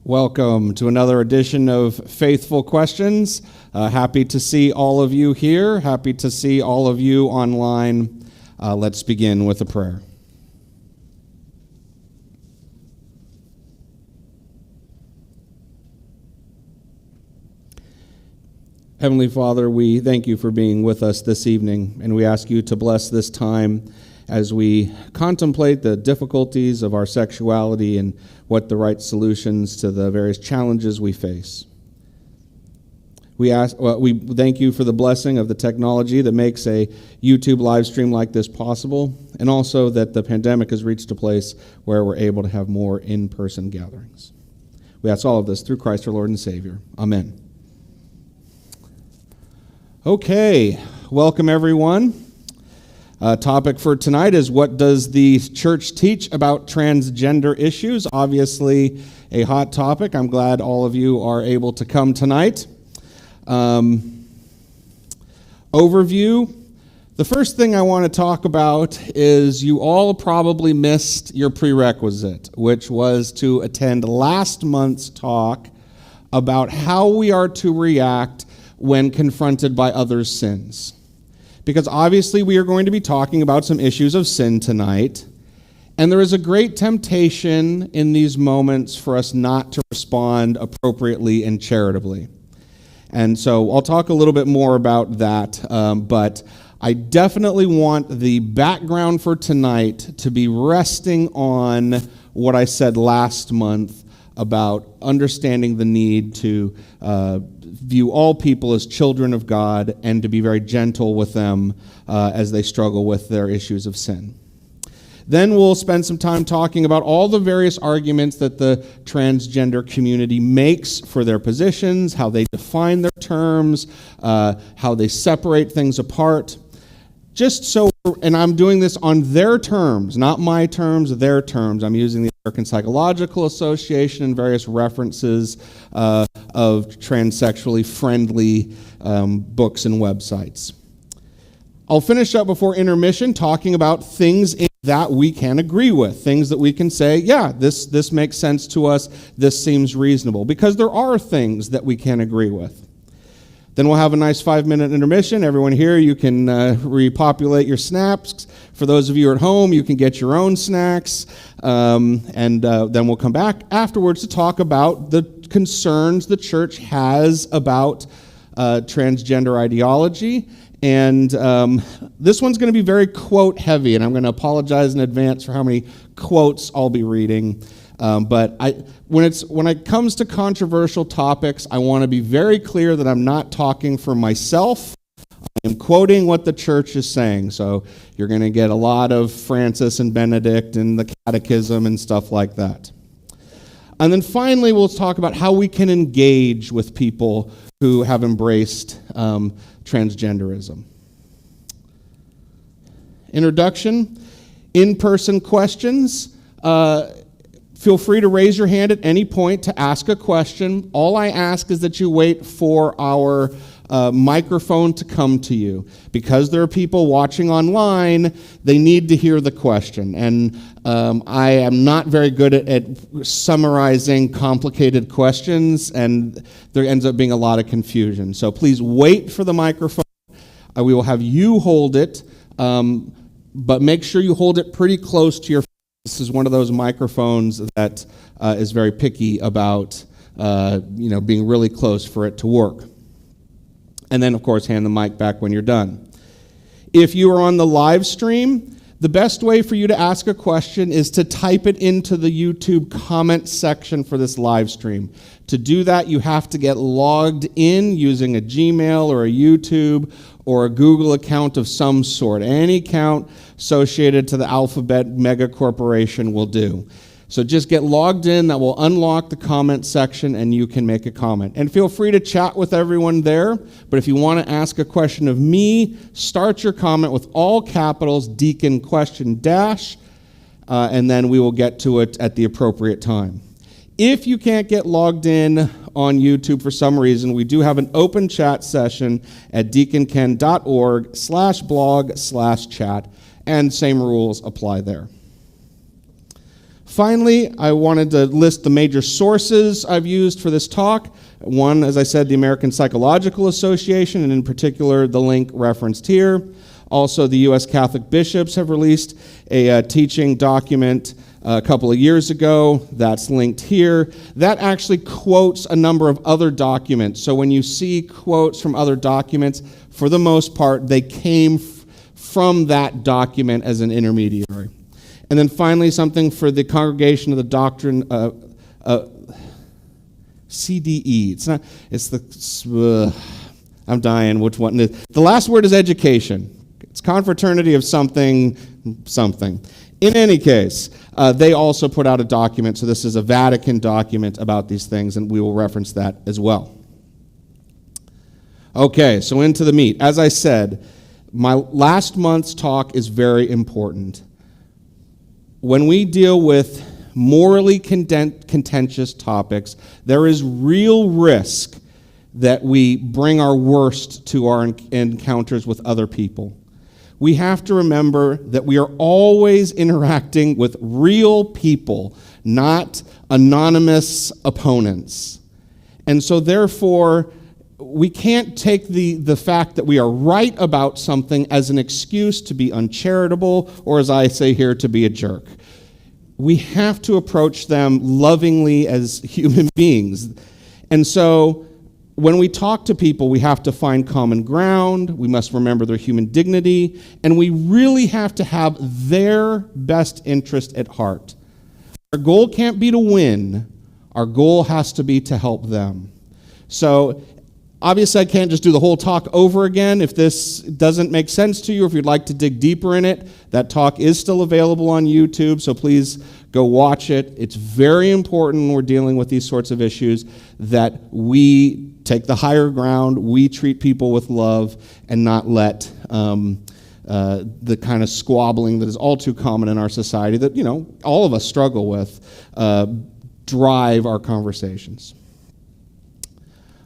Welcome to another edition of Faithful Questions. Happy to see all of you here. Happy to see all of you online. Let's begin with a prayer. Heavenly Father, we thank you for being with us this evening, and we ask you to bless this time as we contemplate the difficulties of our sexuality and what the right solutions to the various challenges we face. We thank you for the blessing of the technology that makes a YouTube live stream like this possible, and also that the pandemic has reached a place where we're able to have more in-person gatherings. We ask all of this through Christ our Lord and Savior. Amen. Okay, welcome everyone. Topic for tonight is, what does the church teach about transgender issues? Obviously a hot topic. I'm glad all of you are able to come tonight. Overview. The first thing I want to talk about is you all probably missed your prerequisite, which was to attend last month's talk about how we are to react when confronted by others' sins. Because obviously we are going to be talking about some issues of sin tonight, and there is a great temptation in these moments for us not to respond appropriately and charitably. And so I'll talk a little bit more about that, but I definitely want the background for tonight to be resting on what I said last month about understanding the need to view all people as children of God and to be very gentle with them as they struggle with their issues of sin. Then we'll spend some time talking about all the various arguments that the transgender community makes for their positions, how they define their terms, how they separate things apart. Just so, and I'm doing this on their terms, not my terms, their terms. I'm using the American Psychological Association and various references of transsexually friendly books and websites. I'll finish up before intermission talking about things that we can agree with, things that we can say, yeah, this makes sense to us, this seems reasonable, because there are things that we can agree with. Then we'll have a nice 5-minute intermission. Everyone here, you can repopulate your snacks. For those of you at home, you can get your own snacks. And then we'll come back afterwards to talk about the concerns the church has about transgender ideology. And this one's going to be very quote heavy, and I'm going to apologize in advance for how many quotes I'll be reading. But when it comes to controversial topics, I want to be very clear that I'm not talking for myself. I am quoting what the church is saying. So you're going to get a lot of Francis and Benedict and the Catechism and stuff like that. And then finally, we'll talk about how we can engage with people who have embraced transgenderism. Introduction, in-person questions. Feel free to raise your hand at any point to ask a question. All I ask is that you wait for our microphone to come to you. Because there are people watching online, they need to hear the question. And I am not very good at summarizing complicated questions, and there ends up being a lot of confusion. So please wait for the microphone. We will have you hold it, but make sure you hold it pretty close to your face. This is one of those microphones that is very picky about being really close for it to work. And then, of course, hand the mic back when you're done. If you are on the live stream, the best way for you to ask a question is to type it into the YouTube comment section for this live stream. To do that, you have to get logged in using a Gmail or a YouTube or a Google account of some sort. Any account associated to the Alphabet Mega Corporation will do. So just get logged in. That will unlock the comment section, and you can make a comment. And feel free to chat with everyone there. But if you want to ask a question of me, start your comment with all capitals, Deacon Question dash, and then we will get to it at the appropriate time. If you can't get logged in on YouTube for some reason, we do have an open chat session at deaconken.org/blog/chat, and same rules apply there. Finally, I wanted to list the major sources I've used for this talk. One, as I said, the American Psychological Association, and in particular, the link referenced here. Also, the U.S. Catholic bishops have released a teaching document a couple of years ago. That's linked here. That actually quotes a number of other documents. So when you see quotes from other documents, for the most part, they came from that document as an intermediary. And then finally, something for the Congregation of the Doctrine, CDE. It's not, it's the, I'm dying, which one? The last word is education. It's confraternity of something. In any case, they also put out a document, so this is a Vatican document about these things, and we will reference that as well. Okay, so into the meat. As I said, my last month's talk is very important. When we deal with morally contentious topics, there is real risk that we bring our worst to our encounters with other people. We have to remember that we are always interacting with real people, not anonymous opponents. And so therefore, we can't take the fact that we are right about something as an excuse to be uncharitable, or as I say here, to be a jerk. We have to approach them lovingly as human beings. And so when we talk to people, we have to find common ground, we must remember their human dignity, and we really have to have their best interest at heart. Our goal can't be to win, our goal has to be to help them. So obviously I can't just do the whole talk over again. If this doesn't make sense to you, or if you'd like to dig deeper in it, that talk is still available on YouTube, so please go watch it. It's very important when we're dealing with these sorts of issues that we take the higher ground, we treat people with love, and not let the kind of squabbling that is all too common in our society that, all of us struggle with, drive our conversations.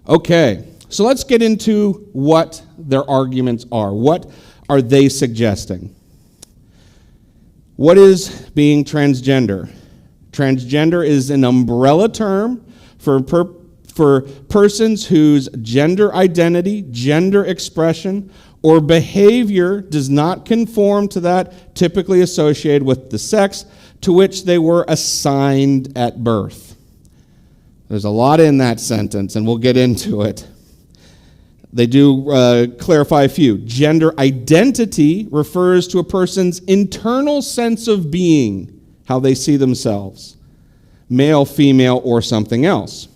Okay, so let's get into what their arguments are. What are they suggesting? What is being transgender? Transgender is an umbrella term for persons whose gender identity, gender expression, or behavior does not conform to that typically associated with the sex to which they were assigned at birth. There's a lot in that sentence, and we'll get into it. They do clarify a few. Gender identity refers to a person's internal sense of being, how they see themselves, male, female, or something else.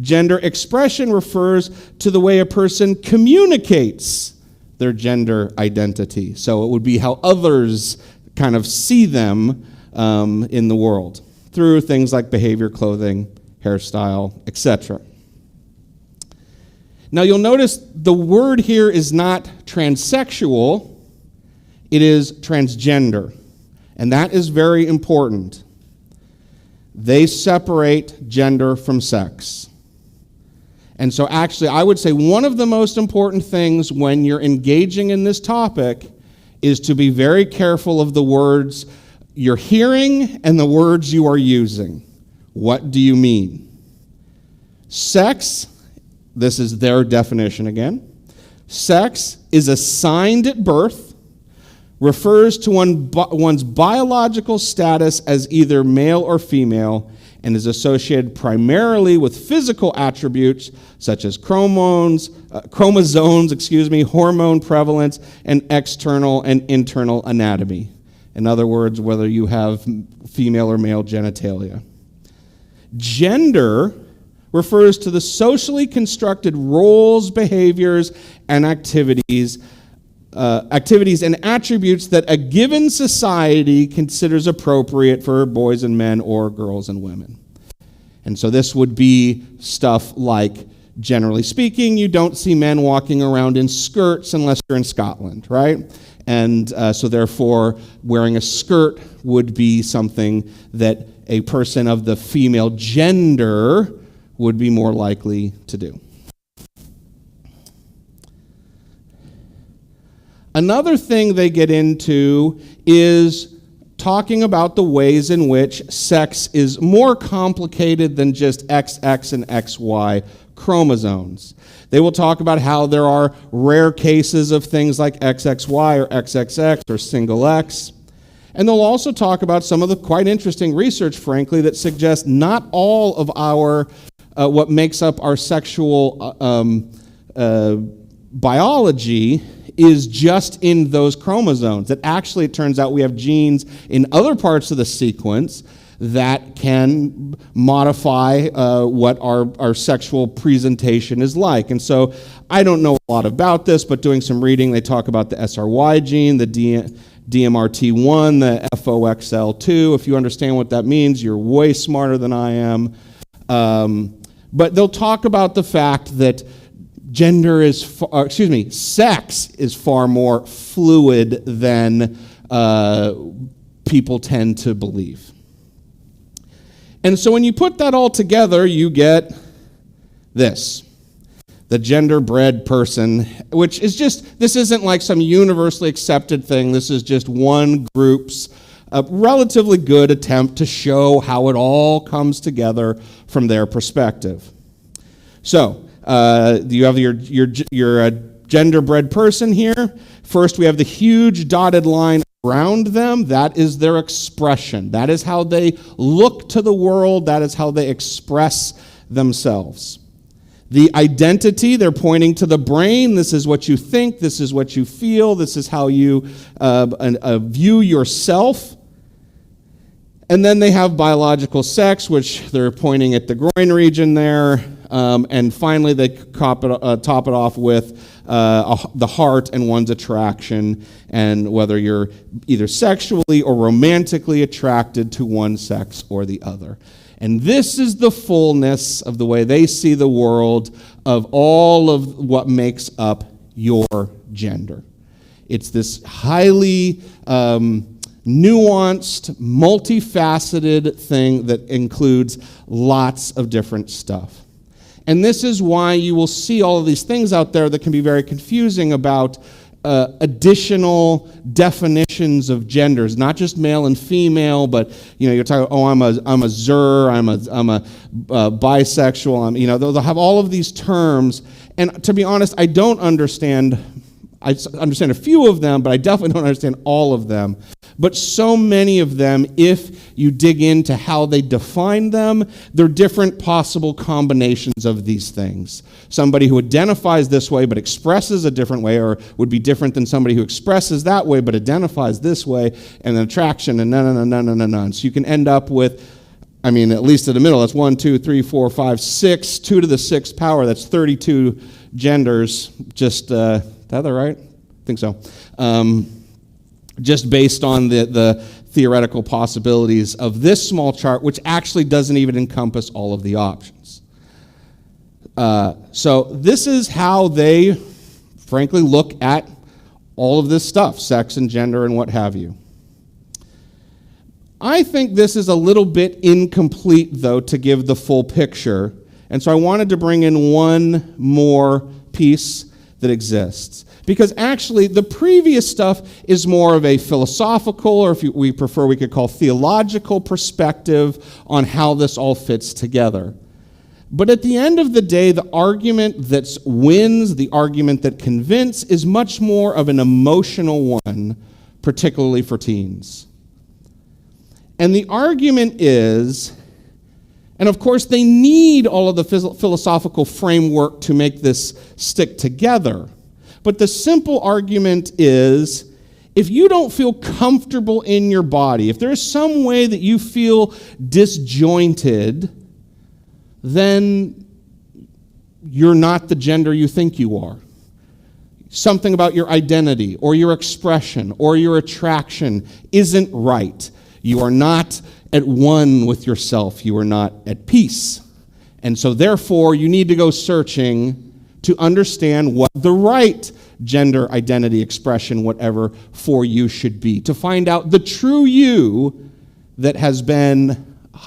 Gender expression refers to the way a person communicates their gender identity. So it would be how others kind of see them in the world through things like behavior, clothing, hairstyle, etc. Now you'll notice the word here is not transsexual, it is transgender. And that is very important. They separate gender from sex. And so actually, I would say one of the most important things when you're engaging in this topic is to be very careful of the words you're hearing and the words you are using. What do you mean? Sex, this is their definition again. Sex is assigned at birth, refers to one's biological status as either male or female, and is associated primarily with physical attributes such as chromosomes, hormone prevalence, and external and internal anatomy. In other words, whether you have female or male genitalia. Gender refers to the socially constructed roles, behaviors, and activities and attributes that a given society considers appropriate for boys and men or girls and women. And so this would be stuff like, generally speaking, you don't see men walking around in skirts unless you're in Scotland, right? And so therefore, wearing a skirt would be something that a person of the female gender would be more likely to do. Another thing they get into is talking about the ways in which sex is more complicated than just XX and XY chromosomes. They will talk about how there are rare cases of things like XXY or XXX or single X. And they'll also talk about some of the quite interesting research, frankly, that suggests not all of our, what makes up our sexual biology is just in those chromosomes. That actually, it turns out we have genes in other parts of the sequence that can modify what our sexual presentation is like. And so I don't know a lot about this, but doing some reading, they talk about the SRY gene, the DMRT1, the FOXL2. If you understand what that means, you're way smarter than I am. But they'll talk about the fact that sex is far more fluid than people tend to believe. And so when you put that all together, you get this. The gender-bred person, which is this isn't like some universally accepted thing. This is just one group's relatively good attempt to show how it all comes together from their perspective. So, you have your gender-bred person here. First, we have the huge dotted line around them. That is their expression. That is how they look to the world. That is how they express themselves. The identity, they're pointing to the brain. This is what you think. This is what you feel. This is how you view yourself. And then they have biological sex, which they're pointing at the groin region there. And finally, they top it off with the heart and one's attraction, and whether you're either sexually or romantically attracted to one sex or the other. And this is the fullness of the way they see the world of all of what makes up your gender. It's this highly nuanced, multifaceted thing that includes lots of different stuff. And this is why you will see all of these things out there that can be very confusing about additional definitions of genders, not just male and female, but you're talking, I'm a zer, I'm a bisexual, they'll have all of these terms. And to be honest, I understand a few of them, but I definitely don't understand all of them. But so many of them, if you dig into how they define them, they're different possible combinations of these things. Somebody who identifies this way but expresses a different way, or would be different than somebody who expresses that way but identifies this way, and then attraction, and no. So you can end up with, at least in the middle, that's 1, 2, 3, 4, 5, 6, 2 to the 6th power, that's 32 genders, is that right? I think so. Just based on the theoretical possibilities of this small chart, which actually doesn't even encompass all of the options. So this is how they, frankly, look at all of this stuff, sex and gender and what have you. I think this is a little bit incomplete, though, to give the full picture. And so I wanted to bring in one more piece that exists. Because actually, the previous stuff is more of a philosophical, or if we prefer, we could call theological perspective on how this all fits together. But at the end of the day, the argument that wins, the argument that convinces, is much more of an emotional one, particularly for teens. And the argument is, and of course they need all of the philosophical framework to make this stick together, but the simple argument is, if you don't feel comfortable in your body, if there's some way that you feel disjointed, then you're not the gender you think you are. Something about your identity or your expression or your attraction isn't right. You are not at one with yourself. You are not at peace. And so therefore, you need to go searching to understand what the right gender identity expression, whatever, for you should be. To find out the true you that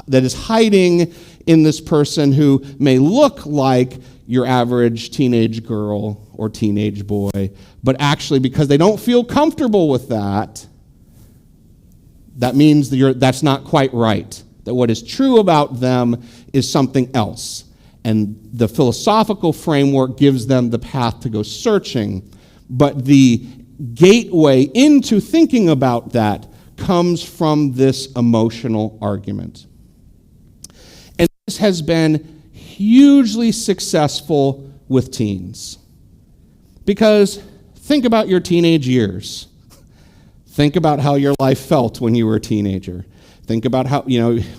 is hiding in this person who may look like your average teenage girl or teenage boy, but actually, because they don't feel comfortable with that, That means that's not quite right. That what is true about them is something else. And the philosophical framework gives them the path to go searching. But the gateway into thinking about that comes from this emotional argument. And this has been hugely successful with teens. Because think about your teenage years. Think about how your life felt when you were a teenager. Think about how,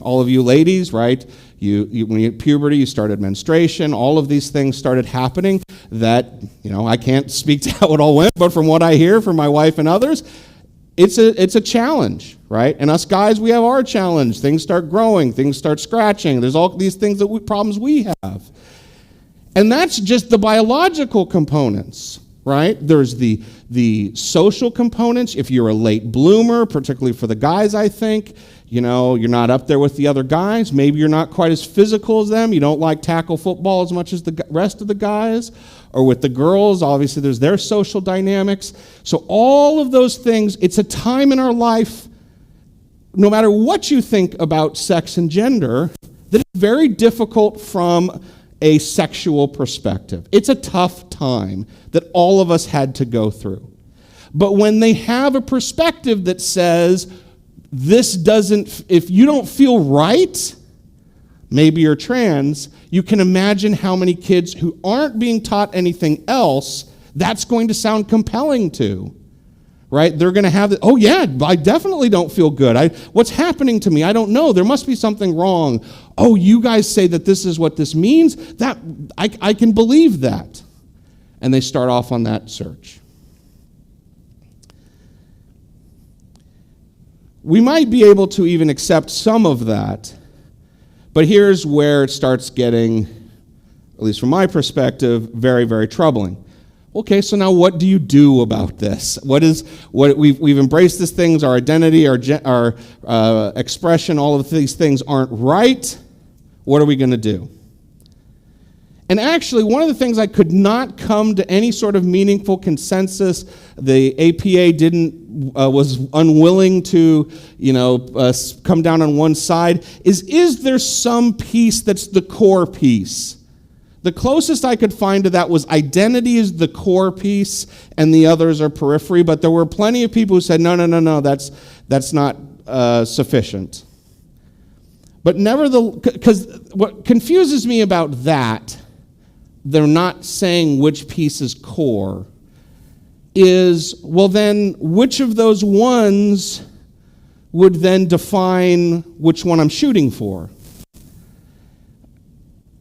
all of you ladies, right? You when you hit puberty, you started menstruation, all of these things started happening that, I can't speak to how it all went, but from what I hear from my wife and others, it's a challenge, right? And us guys, we have our challenge. Things start growing, things start scratching. There's all these things problems we have. And that's just the biological components, right? There's the social components. If you're a late bloomer, particularly for the guys, I think, you're not up there with the other guys. Maybe you're not quite as physical as them. You don't like tackle football as much as the rest of the guys. Or with the girls, obviously there's their social dynamics. So all of those things, it's a time in our life, no matter what you think about sex and gender, that is very difficult from a sexual perspective. It's a tough time that all of us had to go through. But when they have a perspective that says, if you don't feel right, maybe you're trans, you can imagine how many kids who aren't being taught anything else, that's going to sound compelling to. Right? They're going to have oh yeah, I definitely don't feel good. What's happening to me? I don't know. There must be something wrong. Oh, you guys say that this is what this means? That I can believe that. And they start off on that search. We might be able to even accept some of that, but here's where it starts getting, at least from my perspective, very, very troubling. Okay, so now what do you do about this? We've embraced these things, our identity, our expression, all of these things aren't right. What are we going to do? And actually, one of the things I could not come to any sort of meaningful consensus, the APA was unwilling to, come down on one side, is there some piece that's the core piece? The closest I could find to that was identity is the core piece and the others are periphery, but there were plenty of people who said, no, that's not sufficient. But because what confuses me about that, they're not saying which piece is core, is, well then, which of those ones would then define which one I'm shooting for?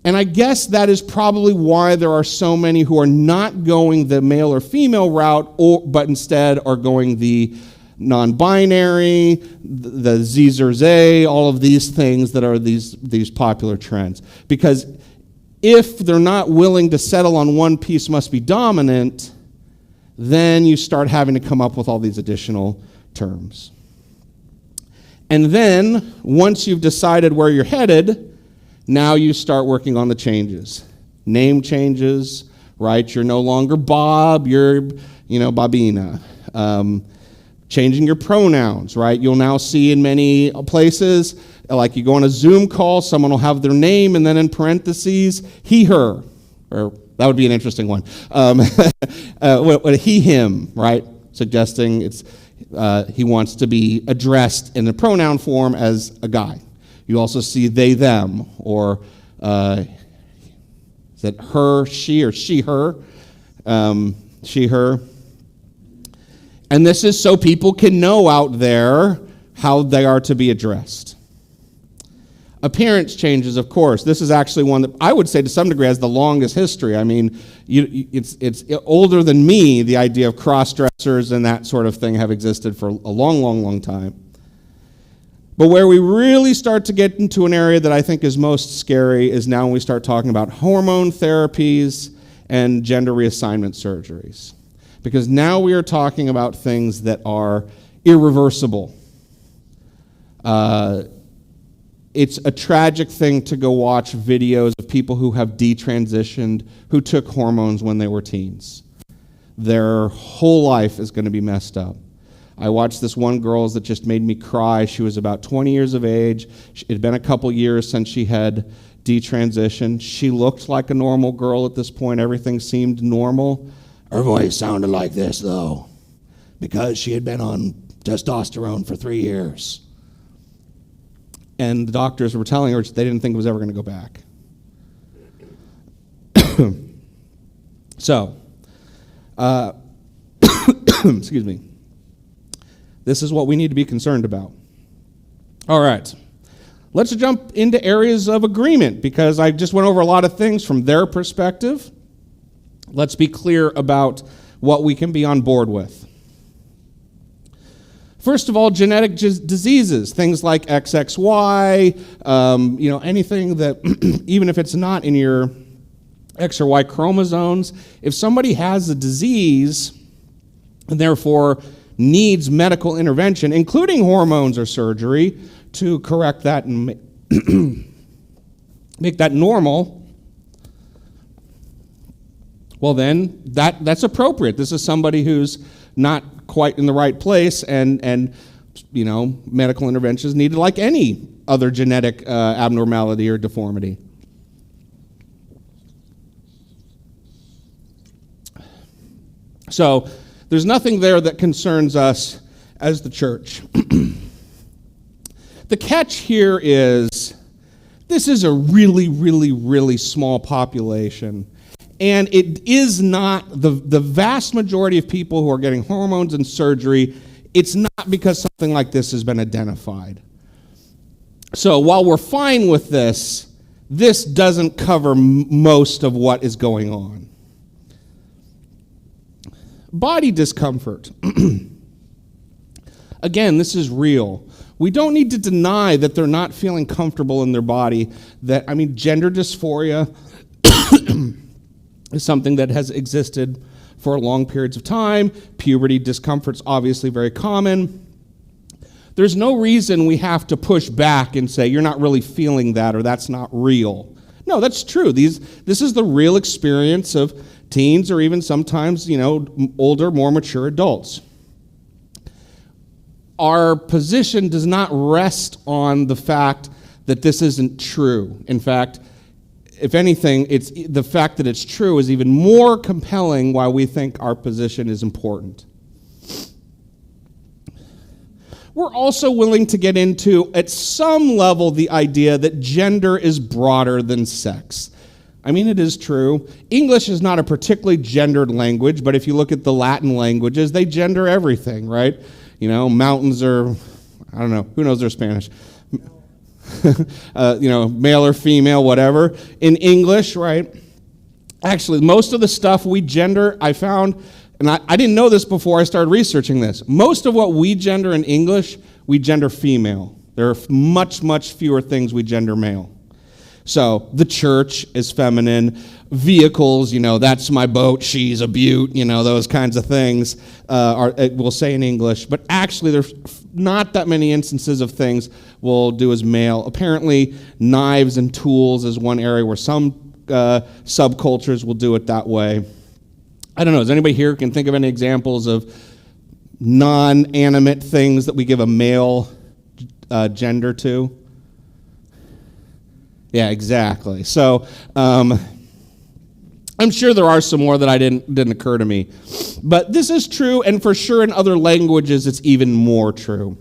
And I guess that is probably why there are so many who are not going the male or female route, but instead are going the non-binary, the Z or Z, all of these things that are these popular trends. Because if they're not willing to settle on one piece must be dominant, then you start having to come up with all these additional terms. And then, once you've decided where you're headed, now you start working on the changes. Name changes, right? You're no longer Bob, you're, Bobina. Changing your pronouns, right? You'll now see in many places, like you go on a Zoom call, someone will have their name and then in parentheses, he, her, or that would be an interesting one. He, him, right? Suggesting he wants to be addressed in a pronoun form as a guy. You also see they, them, or is it her, she, or she, her? She, her. And this is so people can know out there how they are to be addressed. Appearance changes, of course. This is actually one that I would say to some degree has the longest history. I mean, it's older than me, the idea of cross-dressers and that sort of thing have existed for a long, long, long time. But where we really start to get into an area that I think is most scary is now when we start talking about hormone therapies and gender reassignment surgeries. Because now we are talking about things that are irreversible. It's a tragic thing to go watch videos of people who have detransitioned, who took hormones when they were teens. Their whole life is going to be messed up. I watched this one girl that just made me cry. She was about 20 years of age. It had been a couple years since she had detransitioned. She looked like a normal girl at this point. Everything seemed normal. Her voice sounded like this, though, because she had been on testosterone for 3 years. And the doctors were telling her they didn't think it was ever going to go back. So, excuse me. This is what we need to be concerned about. All right. Let's jump into areas of agreement, because I just went over a lot of things from their perspective. Let's be clear about what we can be on board with. First of all, genetic diseases, things like XXY, anything that, even if it's not in your X or Y chromosomes, if somebody has a disease and therefore needs medical intervention, including hormones or surgery, to correct that and make that normal, well then, that's appropriate. This is somebody who's not quite in the right place, and medical intervention is needed like any other genetic abnormality or deformity. So there's nothing there that concerns us as the church. The catch here is this is a really, really, really small population. And it is not the vast majority of people who are getting hormones and surgery, it's not because something like this has been identified. So while we're fine with this, this doesn't cover most of what is going on. Body discomfort. Again, this is real. We don't need to deny that they're not feeling comfortable in their body. Gender dysphoria is something that has existed for long periods of time. Puberty discomfort's obviously very common. There's no reason we have to push back and say, you're not really feeling that, or that's not real. No, that's true. This is the real experience of teens, or even sometimes, older, more mature adults. Our position does not rest on the fact that this isn't true. In fact, if anything, it's the fact that it's true is even more compelling why we think our position is important. We're also willing to get into, at some level, the idea that gender is broader than sex. It is true. English is not a particularly gendered language, but if you look at the Latin languages, they gender everything, right? Mountains are, I don't know, who knows their Spanish? Male or female, whatever. In English, right? Actually, most of the stuff we gender, I found, and I didn't know this before I started researching this, most of what we gender in English, we gender female. There are much, much fewer things we gender male. So the church is feminine. Vehicles, that's my boat, she's a beaut, those kinds of things we'll say in English. But actually, there's not that many instances of things we'll do as male. Apparently, knives and tools is one area where some subcultures will do it that way. I don't know, does anybody here can think of any examples of non-animate things that we give a male gender to? Yeah, exactly. So I'm sure there are some more that didn't occur to me. But this is true, and for sure in other languages it's even more true.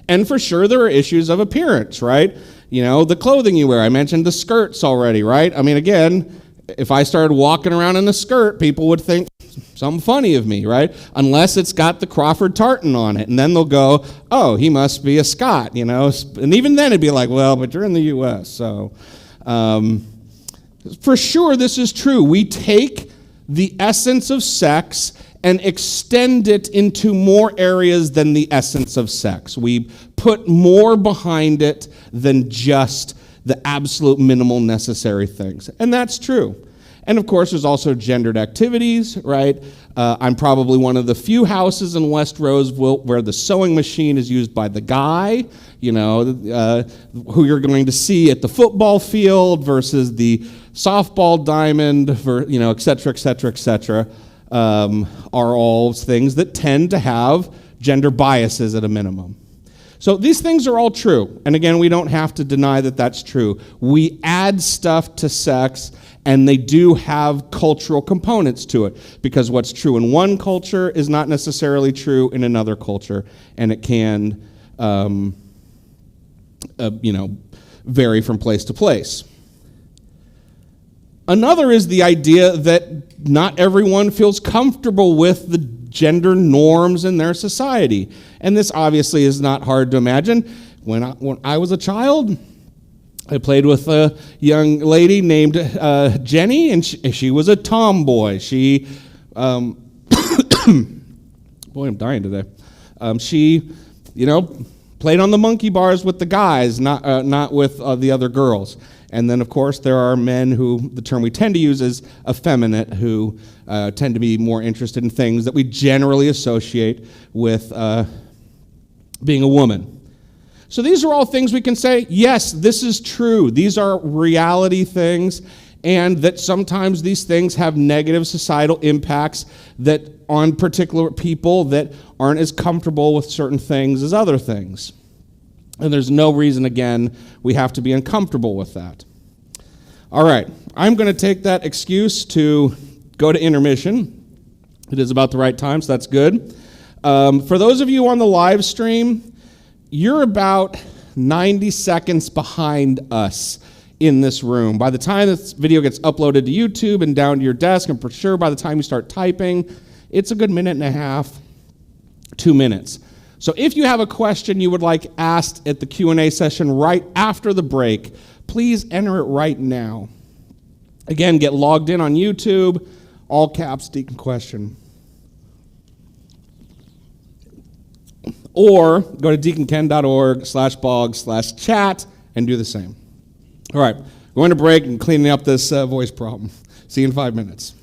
And for sure there are issues of appearance, right? The clothing you wear. I mentioned the skirts already, right? Again, if I started walking around in a skirt, people would think something funny of me, right? Unless it's got the Crawford tartan on it. And then they'll go, oh, he must be a Scot, And even then it'd be like, well, but you're in the U.S., so... For sure, this is true. We take the essence of sex and extend it into more areas than the essence of sex. We put more behind it than just the absolute minimal necessary things. And that's true. And of course, there's also gendered activities, right? I'm probably one of the few houses in West Roseville where the sewing machine is used by the guy, who you're going to see at the football field versus the softball diamond, et cetera, et cetera, et cetera. are all things that tend to have gender biases at a minimum. So these things are all true. And again, we don't have to deny that that's true. We add stuff to sex, and they do have cultural components to it, because what's true in one culture is not necessarily true in another culture, and it can, vary from place to place. Another is the idea that not everyone feels comfortable with the gender norms in their society. And this obviously is not hard to imagine. When I was a child, I played with a young lady named Jenny, and she was a tomboy. She, boy, I'm dying today. She, played on the monkey bars with the guys, not with the other girls. And then, of course, there are men who, the term we tend to use is effeminate, who tend to be more interested in things that we generally associate with being a woman. So these are all things we can say, yes, this is true. These are reality things, and that sometimes these things have negative societal impacts that on particular people that aren't as comfortable with certain things as other things. And there's no reason, again, we have to be uncomfortable with that. All right, I'm going to take that excuse to go to intermission. It is about the right time, so that's good. For those of you on the live stream, you're about 90 seconds behind us in this room. By the time this video gets uploaded to YouTube and down to your desk, and for sure by the time you start typing, it's a good minute and a half, 2 minutes. So if you have a question you would like asked at the Q&A session right after the break, please enter it right now. Again, get logged in on YouTube, all caps, Deacon Question. Or go to deaconken.org/blog/chat and do the same. All right, going to break and cleaning up this voice problem. See you in 5 minutes.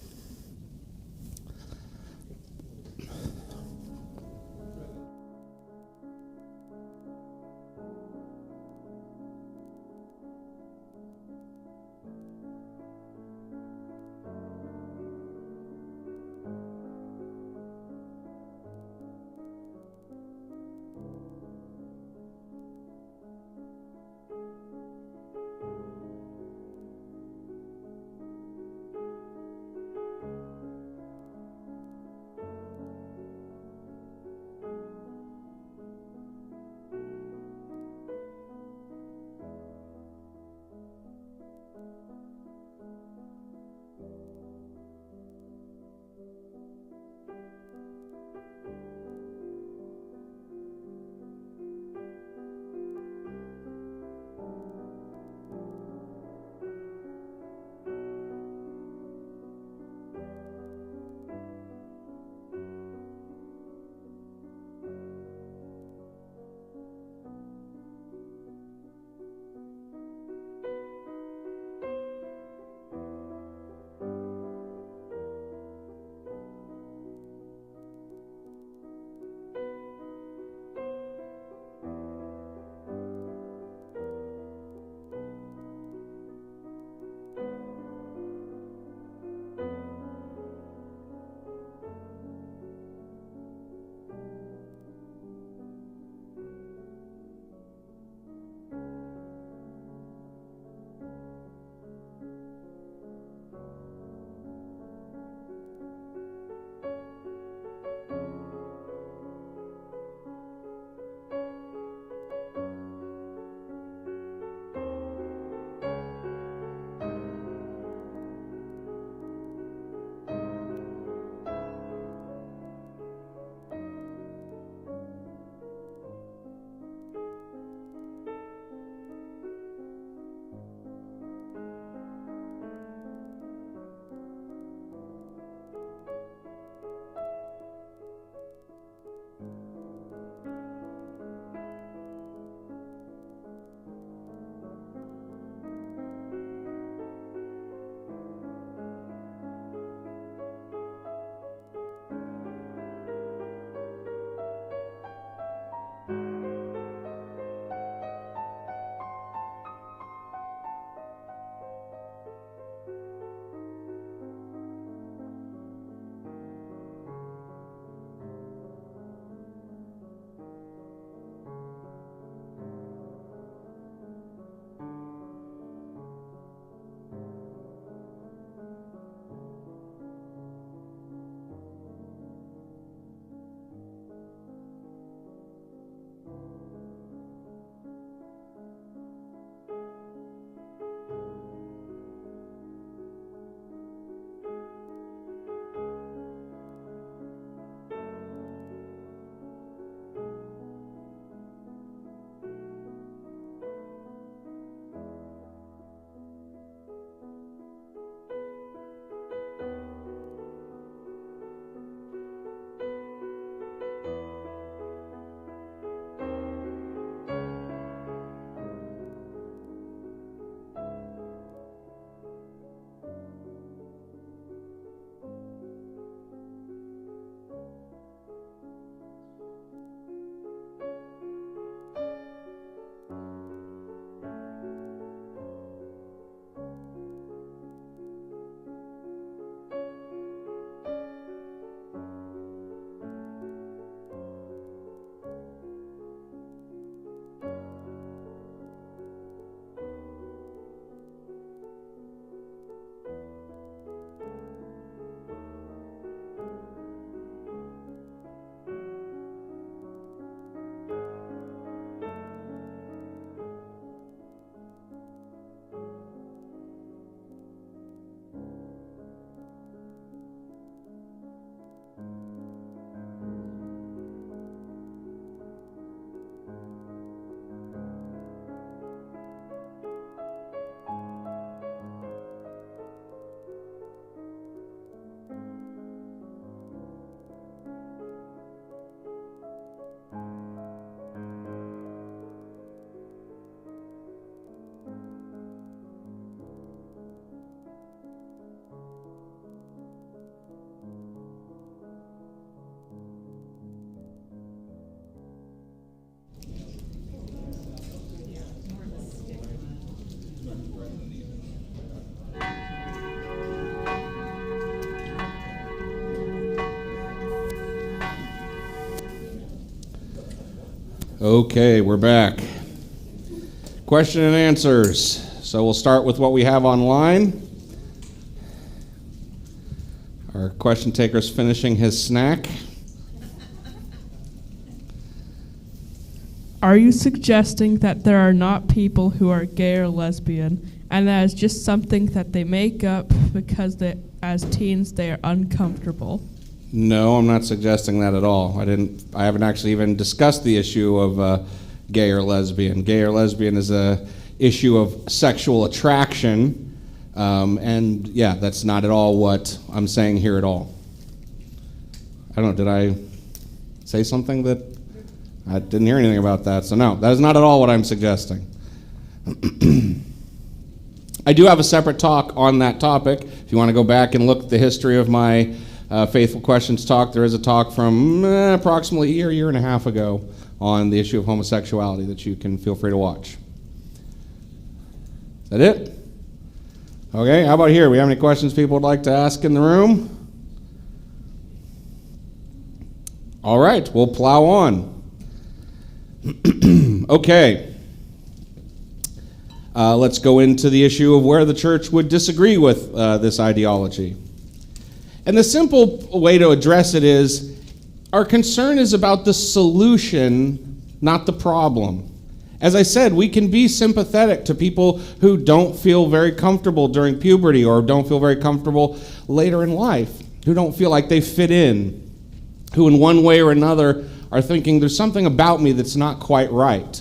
Okay, we're back. Question and answers. So we'll start with what we have online. Our question taker's finishing his snack. Are you suggesting that there are not people who are gay or lesbian, and that is just something that they make up because as teens they are uncomfortable? No, I'm not suggesting that at all. I haven't actually even discussed the issue of gay or lesbian. Gay or lesbian is a issue of sexual attraction, and yeah, that's not at all what I'm saying here at all. I don't know, did I say something that I didn't hear anything about that? So no, that is not at all what I'm suggesting. I do have a separate talk on that topic. If you want to go back and look at the history of my Faithful Questions talk, there is a talk from approximately a year and a half ago on the issue of homosexuality that you can feel free to watch. Is that it? Okay, how about here? We have any questions people would like to ask in the room? All right, we'll plow on. Okay. Let's go into the issue of where the church would disagree with this ideology. And the simple way to address it is, our concern is about the solution, not the problem. As I said, we can be sympathetic to people who don't feel very comfortable during puberty or don't feel very comfortable later in life, who don't feel like they fit in, who in one way or another are thinking there's something about me that's not quite right,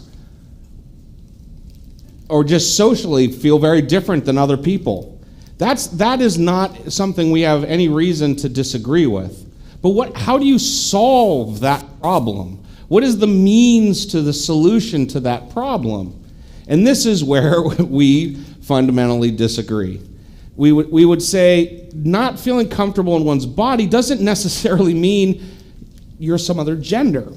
or just socially feel very different than other people. That is not something we have any reason to disagree with. But how do you solve that problem? What is the means to the solution to that problem? And this is where we fundamentally disagree. We would say not feeling comfortable in one's body doesn't necessarily mean you're some other gender.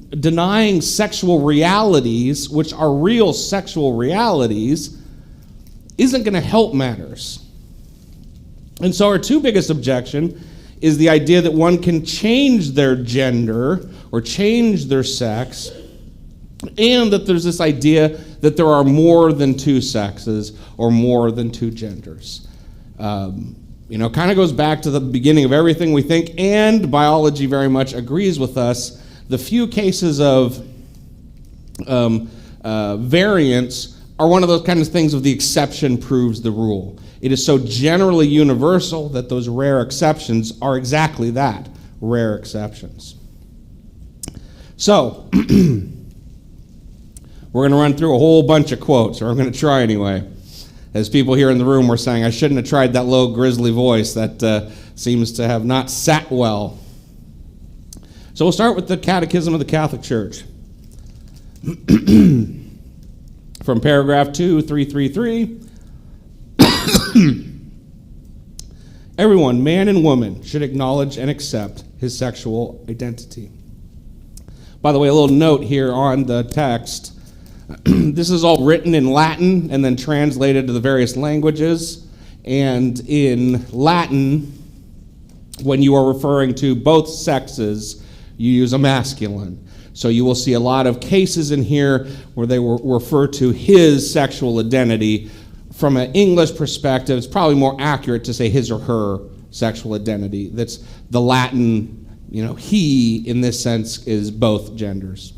Denying sexual realities, which are real sexual realities, isn't going to help matters. And so our two biggest objection is the idea that one can change their gender or change their sex, and that there's this idea that there are more than two sexes or more than two genders. Kind of goes back to the beginning of everything we think, and biology very much agrees with us. The few cases of variance are one of those kinds of things of the exception proves the rule. It is so generally universal that those rare exceptions are exactly that, rare exceptions. So, we're going to run through a whole bunch of quotes, or I'm going to try anyway. As people here in the room were saying, I shouldn't have tried that low, grisly voice. That seems to have not sat well. So we'll start with the Catechism of the Catholic Church. From paragraph 2, 333. Everyone, man and woman, should acknowledge and accept his sexual identity. By the way, a little note here on the text. This is all written in Latin and then translated to the various languages. And in Latin, when you are referring to both sexes, you use a masculine. So you will see a lot of cases in here where they will refer to his sexual identity. From an English perspective, it's probably more accurate to say his or her sexual identity. That's the Latin, he, in this sense, is both genders.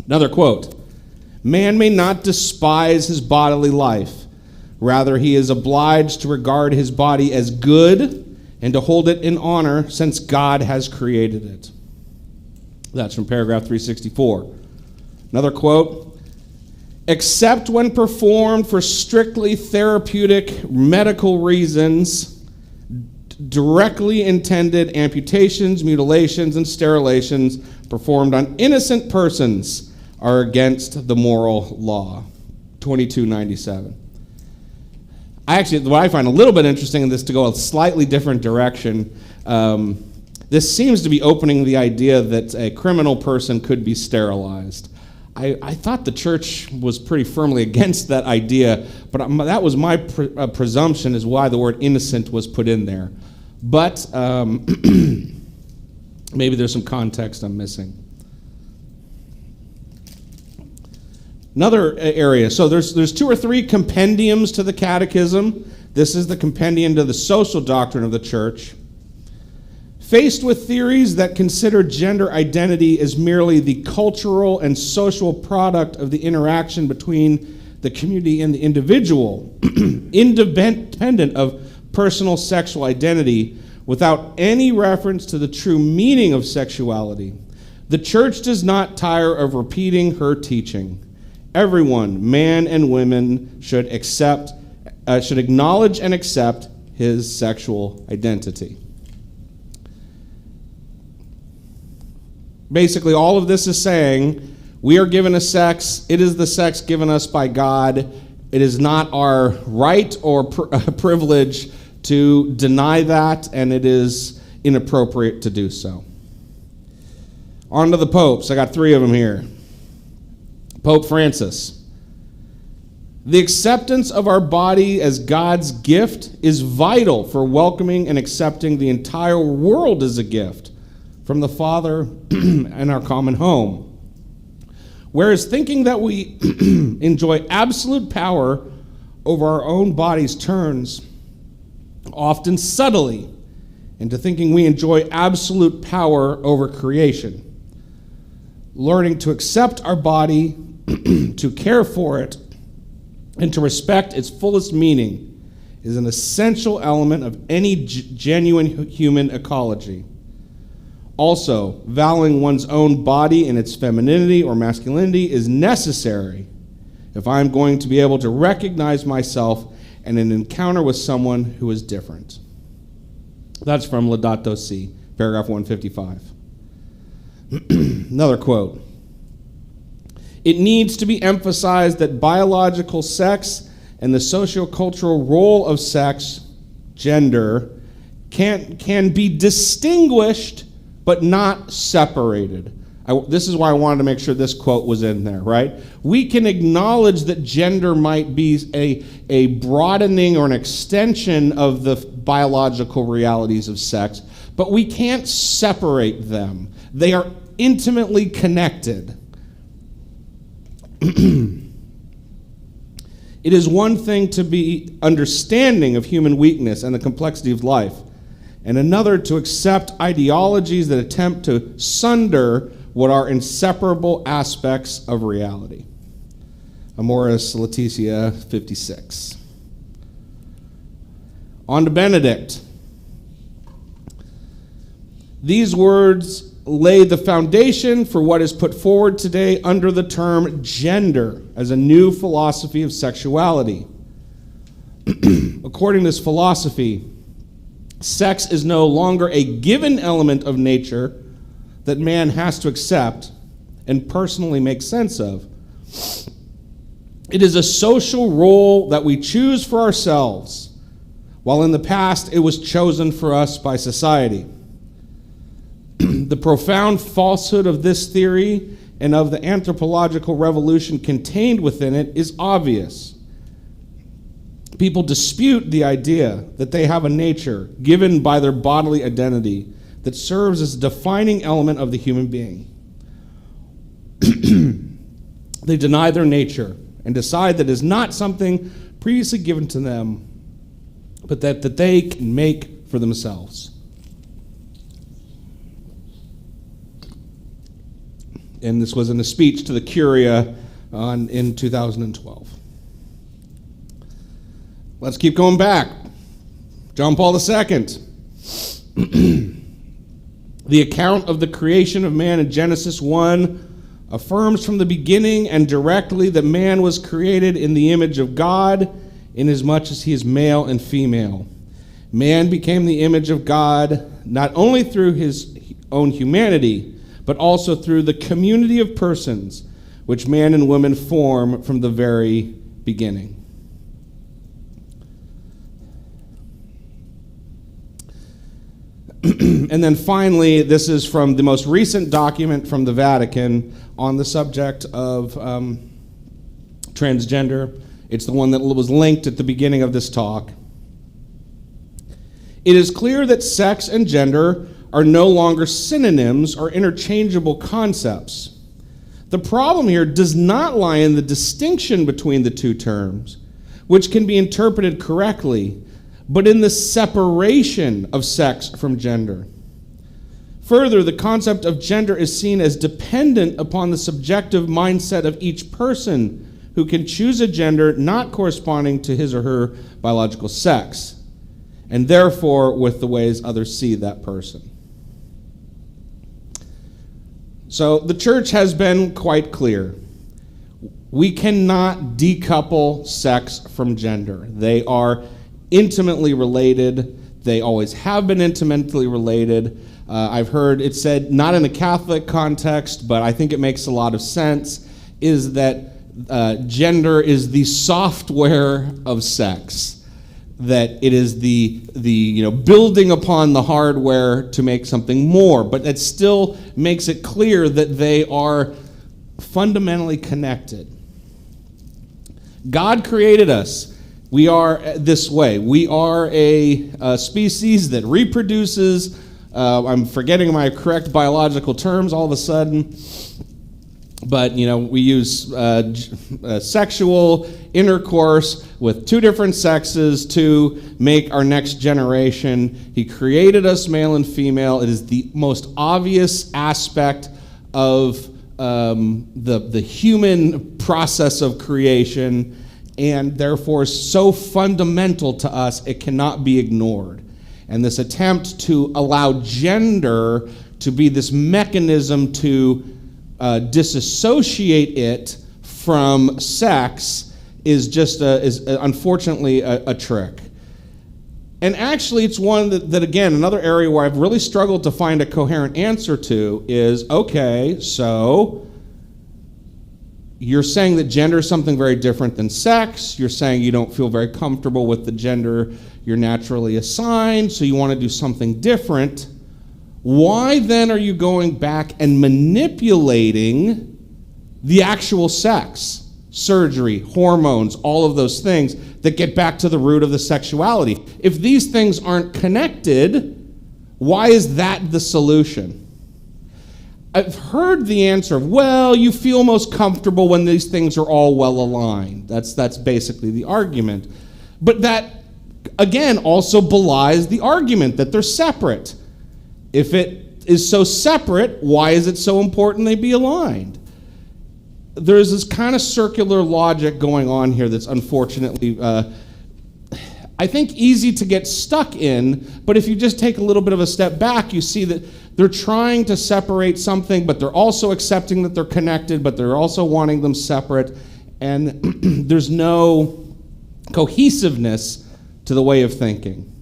Another quote, man may not despise his bodily life. Rather, he is obliged to regard his body as good and to hold it in honor since God has created it. That's from paragraph 364. Another quote, except when performed for strictly therapeutic medical reasons, directly intended amputations, mutilations, and sterilizations performed on innocent persons are against the moral law. 2297. What I find a little bit interesting in this, to go a slightly different direction, this seems to be opening the idea that a criminal person could be sterilized. I thought the church was pretty firmly against that idea, but that was my presumption is why the word innocent was put in there. But maybe there's some context I'm missing. Another area, so there's 2 or 3 compendiums to the catechism. This is the compendium to the social doctrine of the church. Faced with theories that consider gender identity as merely the cultural and social product of the interaction between the community and the individual, independent of personal sexual identity, without any reference to the true meaning of sexuality, the church does not tire of repeating her teaching. Everyone, man and women, should acknowledge and accept his sexual identity. Basically, all of this is saying we are given a sex. It is the sex given us by God. It is not our right or privilege to deny that, and it is inappropriate to do so. On to the popes. I got 3 of them here. Pope Francis. The acceptance of our body as God's gift is vital for welcoming and accepting the entire world as a gift from the Father and our common home. Whereas thinking that we enjoy absolute power over our own bodies turns often subtly into thinking we enjoy absolute power over creation. Learning to accept our body, to care for it, and to respect its fullest meaning is an essential element of any genuine human ecology. Also, valuing one's own body in its femininity or masculinity is necessary if I'm going to be able to recognize myself in an encounter with someone who is different. That's from Laudato Si, paragraph 155. Another quote. It needs to be emphasized that biological sex and the sociocultural role of sex, gender, can be distinguished but not separated. This is why I wanted to make sure this quote was in there, right? We can acknowledge that gender might be a broadening or an extension of the biological realities of sex, but we can't separate them. They are intimately connected. It is one thing to be understanding of human weakness and the complexity of life, and another to accept ideologies that attempt to sunder what are inseparable aspects of reality. Amoris Laetitia 56. On to Benedict. These words lay the foundation for what is put forward today under the term gender as a new philosophy of sexuality. According to this philosophy, sex is no longer a given element of nature that man has to accept and personally make sense of. It is a social role that we choose for ourselves, while in the past it was chosen for us by society. The profound falsehood of this theory and of the anthropological revolution contained within it is obvious. People dispute the idea that they have a nature given by their bodily identity that serves as a defining element of the human being. They deny their nature and decide that it is not something previously given to them, but that they can make for themselves. And this was in a speech to the Curia in 2012. Let's keep going back. John Paul II. The account of the creation of man in Genesis 1 affirms from the beginning and directly that man was created in the image of God, inasmuch as he is male and female. Man became the image of God not only through his own humanity, but also through the community of persons which man and woman form from the very beginning. And then finally, this is from the most recent document from the Vatican on the subject of transgender. It's the one that was linked at the beginning of this talk. It is clear that sex and gender are no longer synonyms or interchangeable concepts. The problem here does not lie in the distinction between the two terms, which can be interpreted correctly, but in the separation of sex from gender. Further, the concept of gender is seen as dependent upon the subjective mindset of each person, who can choose a gender not corresponding to his or her biological sex, and therefore with the ways others see that person. So the church has been quite clear. We cannot decouple sex from gender. They are intimately related. They always have been intimately related. I've heard it said, not in a Catholic context, but I think it makes a lot of sense, is that gender is the software of sex, that it is the building upon the hardware to make something more, but it still makes it clear that they are fundamentally connected. God created us. We are this way. We are a species that reproduces. I'm forgetting my correct biological terms all of a sudden. But, we use sexual intercourse with two different sexes to make our next generation. He created us male and female. It is the most obvious aspect of the human process of creation, and therefore so fundamental to us it cannot be ignored. And this attempt to allow gender to be this mechanism to disassociate it from sex is unfortunately a trick. And actually, it's one that again, another area where I've really struggled to find a coherent answer to is, okay, so you're saying that gender is something very different than sex. You're saying you don't feel very comfortable with the gender you're naturally assigned, so you want to do something different. Why then are you going back and manipulating the actual sex? Surgery, hormones, all of those things that get back to the root of the sexuality. If these things aren't connected, why is that the solution? I've heard the answer of, well, you feel most comfortable when these things are all well aligned. That's basically the argument. But that, again, also belies the argument that they're separate. If it is so separate, why is it so important they be aligned? There's this kind of circular logic going on here that's unfortunately, I think, easy to get stuck in, but if you just take a little bit of a step back, you see that they're trying to separate something, but they're also accepting that they're connected, but they're also wanting them separate, and there's no cohesiveness to the way of thinking.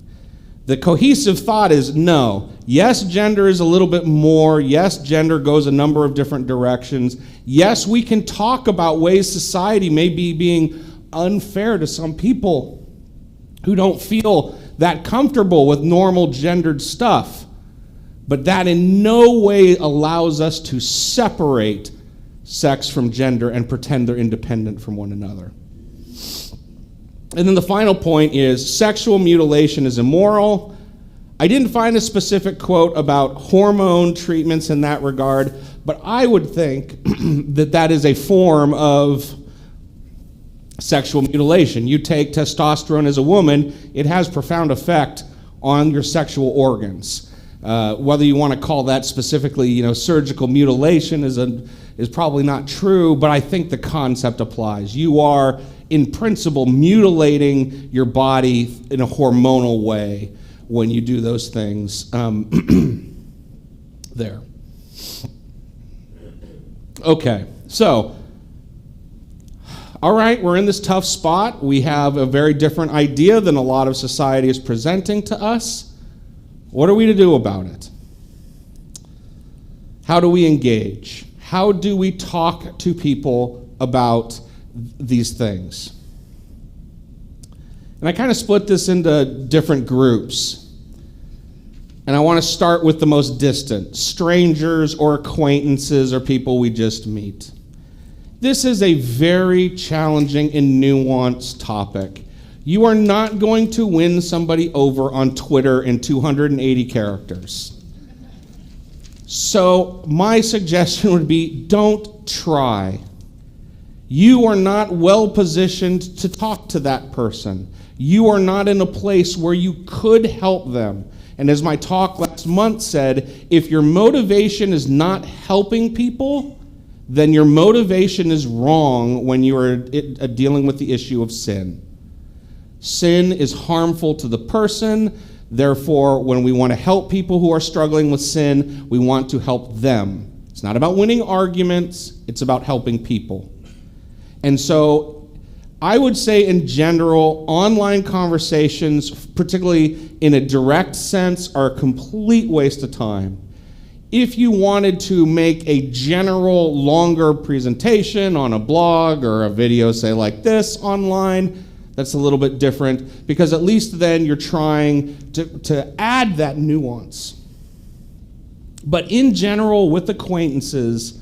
The cohesive thought is, no, yes, gender is a little bit more. Yes, gender goes a number of different directions. Yes, we can talk about ways society may be being unfair to some people who don't feel that comfortable with normal gendered stuff. But that in no way allows us to separate sex from gender and pretend they're independent from one another. And then the final point is sexual mutilation is immoral. I didn't find a specific quote about hormone treatments in that regard, but I would think that is a form of sexual mutilation. You take testosterone as a woman, it has profound effect on your sexual organs. Whether you want to call that specifically, surgical mutilation is probably not true, but I think the concept applies. You are, in principle, mutilating your body in a hormonal way when you do those things. There. Okay, so, all right, we're in this tough spot. We have a very different idea than a lot of society is presenting to us. What are we to do about it? How do we engage? How do we talk to people about these things? And I kind of split this into different groups. And I want to start with the most distant, strangers or acquaintances or people we just meet. This is a very challenging and nuanced topic. You are not going to win somebody over on Twitter in 280 characters. So my suggestion would be, don't try. You are not well positioned to talk to that person. You are not in a place where you could help them. And as my talk last month said, if your motivation is not helping people, then your motivation is wrong when you are dealing with the issue of sin. Sin is harmful to the person. Therefore, when we want to help people who are struggling with sin, we want to help them. It's not about winning arguments, it's about helping people. And so I would say in general, online conversations, particularly in a direct sense, are a complete waste of time. If you wanted to make a general, longer presentation on a blog or a video, say like this, online, that's a little bit different, because at least then you're trying to add that nuance. But in general, with acquaintances,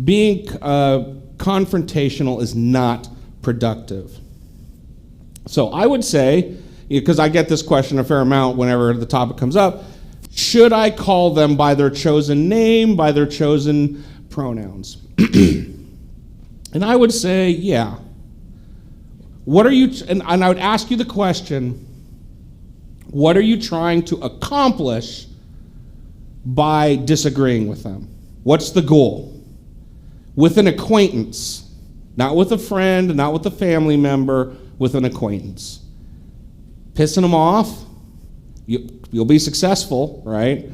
being confrontational is not productive. So I would say, because I get this question a fair amount whenever the topic comes up, should I call them by their chosen name, by their chosen pronouns? And I would say, yeah. What are you, and I would ask you the question, what are you trying to accomplish by disagreeing with them? What's the goal? With an acquaintance, not with a friend, not with a family member, with an acquaintance. Pissing them off, you'll be successful, right?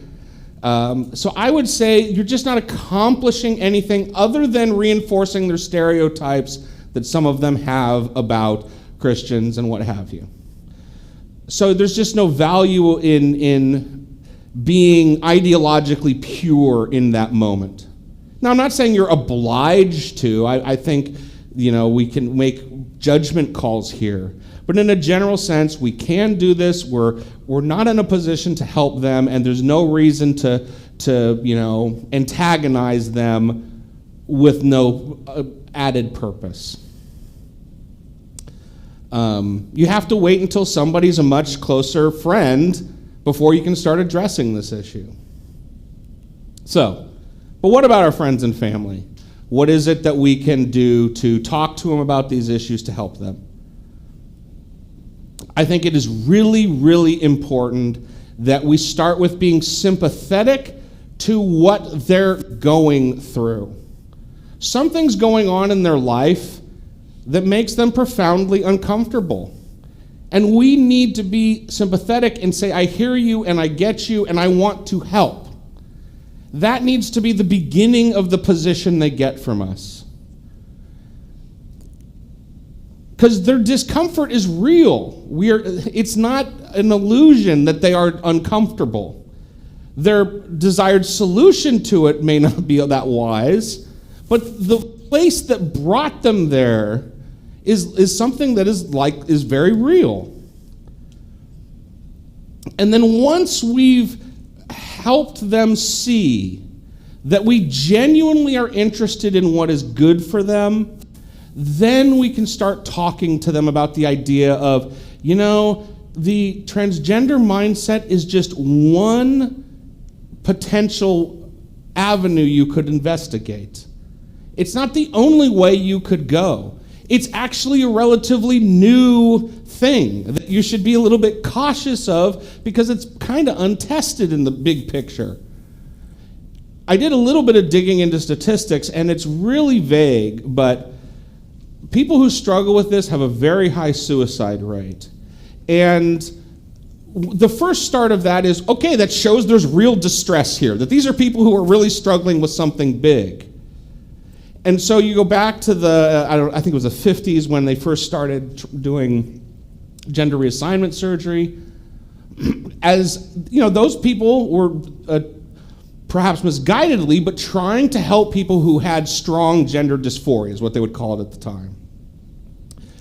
So I would say you're just not accomplishing anything other than reinforcing their stereotypes that some of them have about Christians and what have you. So there's just no value in being ideologically pure in that moment. Now, I'm not saying you're obliged to. I think, we can make judgment calls here. But in a general sense, we can do this. We're not in a position to help them, and there's no reason to antagonize them with no added purpose. You have to wait until somebody's a much closer friend before you can start addressing this issue. So, but what about our friends and family? What is it that we can do to talk to them about these issues to help them? I think it is really, really important that we start with being sympathetic to what they're going through. Something's going on in their life that makes them profoundly uncomfortable. And we need to be sympathetic and say, I hear you and I get you and I want to help. That needs to be the beginning of the position they get from us. Because their discomfort is real. It's not an illusion that they are uncomfortable. Their desired solution to it may not be that wise, but the place that brought them there is something that is very real. And then once we've helped them see that we genuinely are interested in what is good for them, then we can start talking to them about the idea of, the transgender mindset is just one potential avenue you could investigate. It's not the only way you could go. It's actually a relatively new thing that you should be a little bit cautious of because it's kind of untested in the big picture. I did a little bit of digging into statistics, and it's really vague, but people who struggle with this have a very high suicide rate. And the first start of that is, okay, that shows there's real distress here, that these are people who are really struggling with something big. And so you go back to I think it was the 50s when they first started doing gender reassignment surgery. As, those people were perhaps misguidedly, but trying to help people who had strong gender dysphoria, is what they would call it at the time.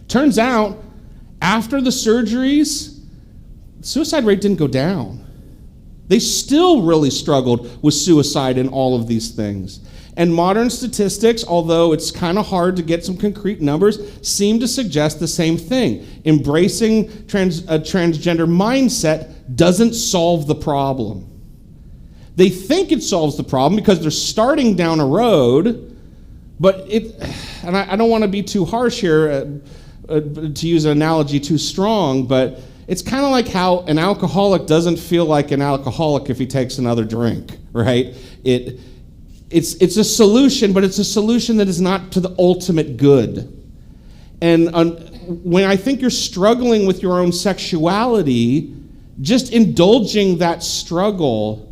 Turns out, after the surgeries, the suicide rate didn't go down. They still really struggled with suicide and all of these things. And modern statistics, although it's kind of hard to get some concrete numbers, seem to suggest the same thing. Embracing a transgender mindset doesn't solve the problem. They think it solves the problem because they're starting down a road, but and I don't want to be too harsh here, to use an analogy too strong, but it's kind of like how an alcoholic doesn't feel like an alcoholic if he takes another drink, right? It's a solution, but it's a solution that is not to the ultimate good. And when I think you're struggling with your own sexuality, just indulging that struggle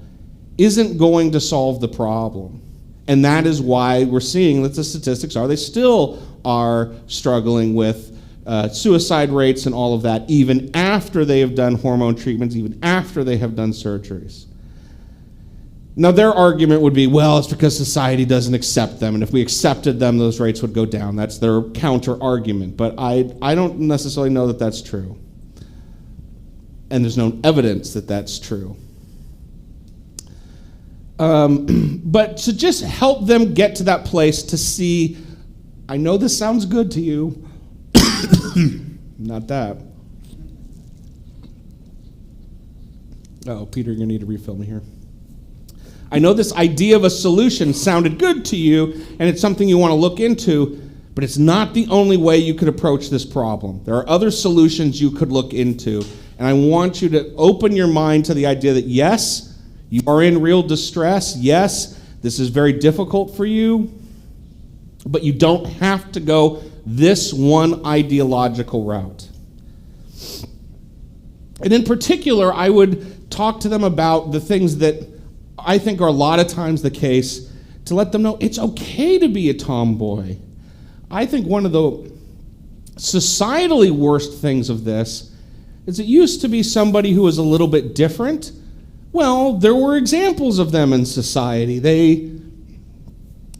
isn't going to solve the problem. And that is why we're seeing that the statistics are, they still are struggling with suicide rates and all of that, even after they have done hormone treatments, even after they have done surgeries. Now, their argument would be, well, it's because society doesn't accept them, and if we accepted them, those rates would go down. That's their counter-argument, but I don't necessarily know that that's true. And there's no evidence that that's true. But to just help them get to that place to see, I know this sounds good to you, not that. Oh, Peter, you're going to need to refill me here. I know this idea of a solution sounded good to you, and it's something you want to look into, but it's not the only way you could approach this problem. There are other solutions you could look into, and I want you to open your mind to the idea that, yes, you are in real distress. Yes, this is very difficult for you, but you don't have to go this one ideological route. And in particular, I would talk to them about the things that I think are a lot of times the case, to let them know it's okay to be a tomboy. I think one of the societally worst things of this is it used to be somebody who was a little bit different. Well, there were examples of them in society.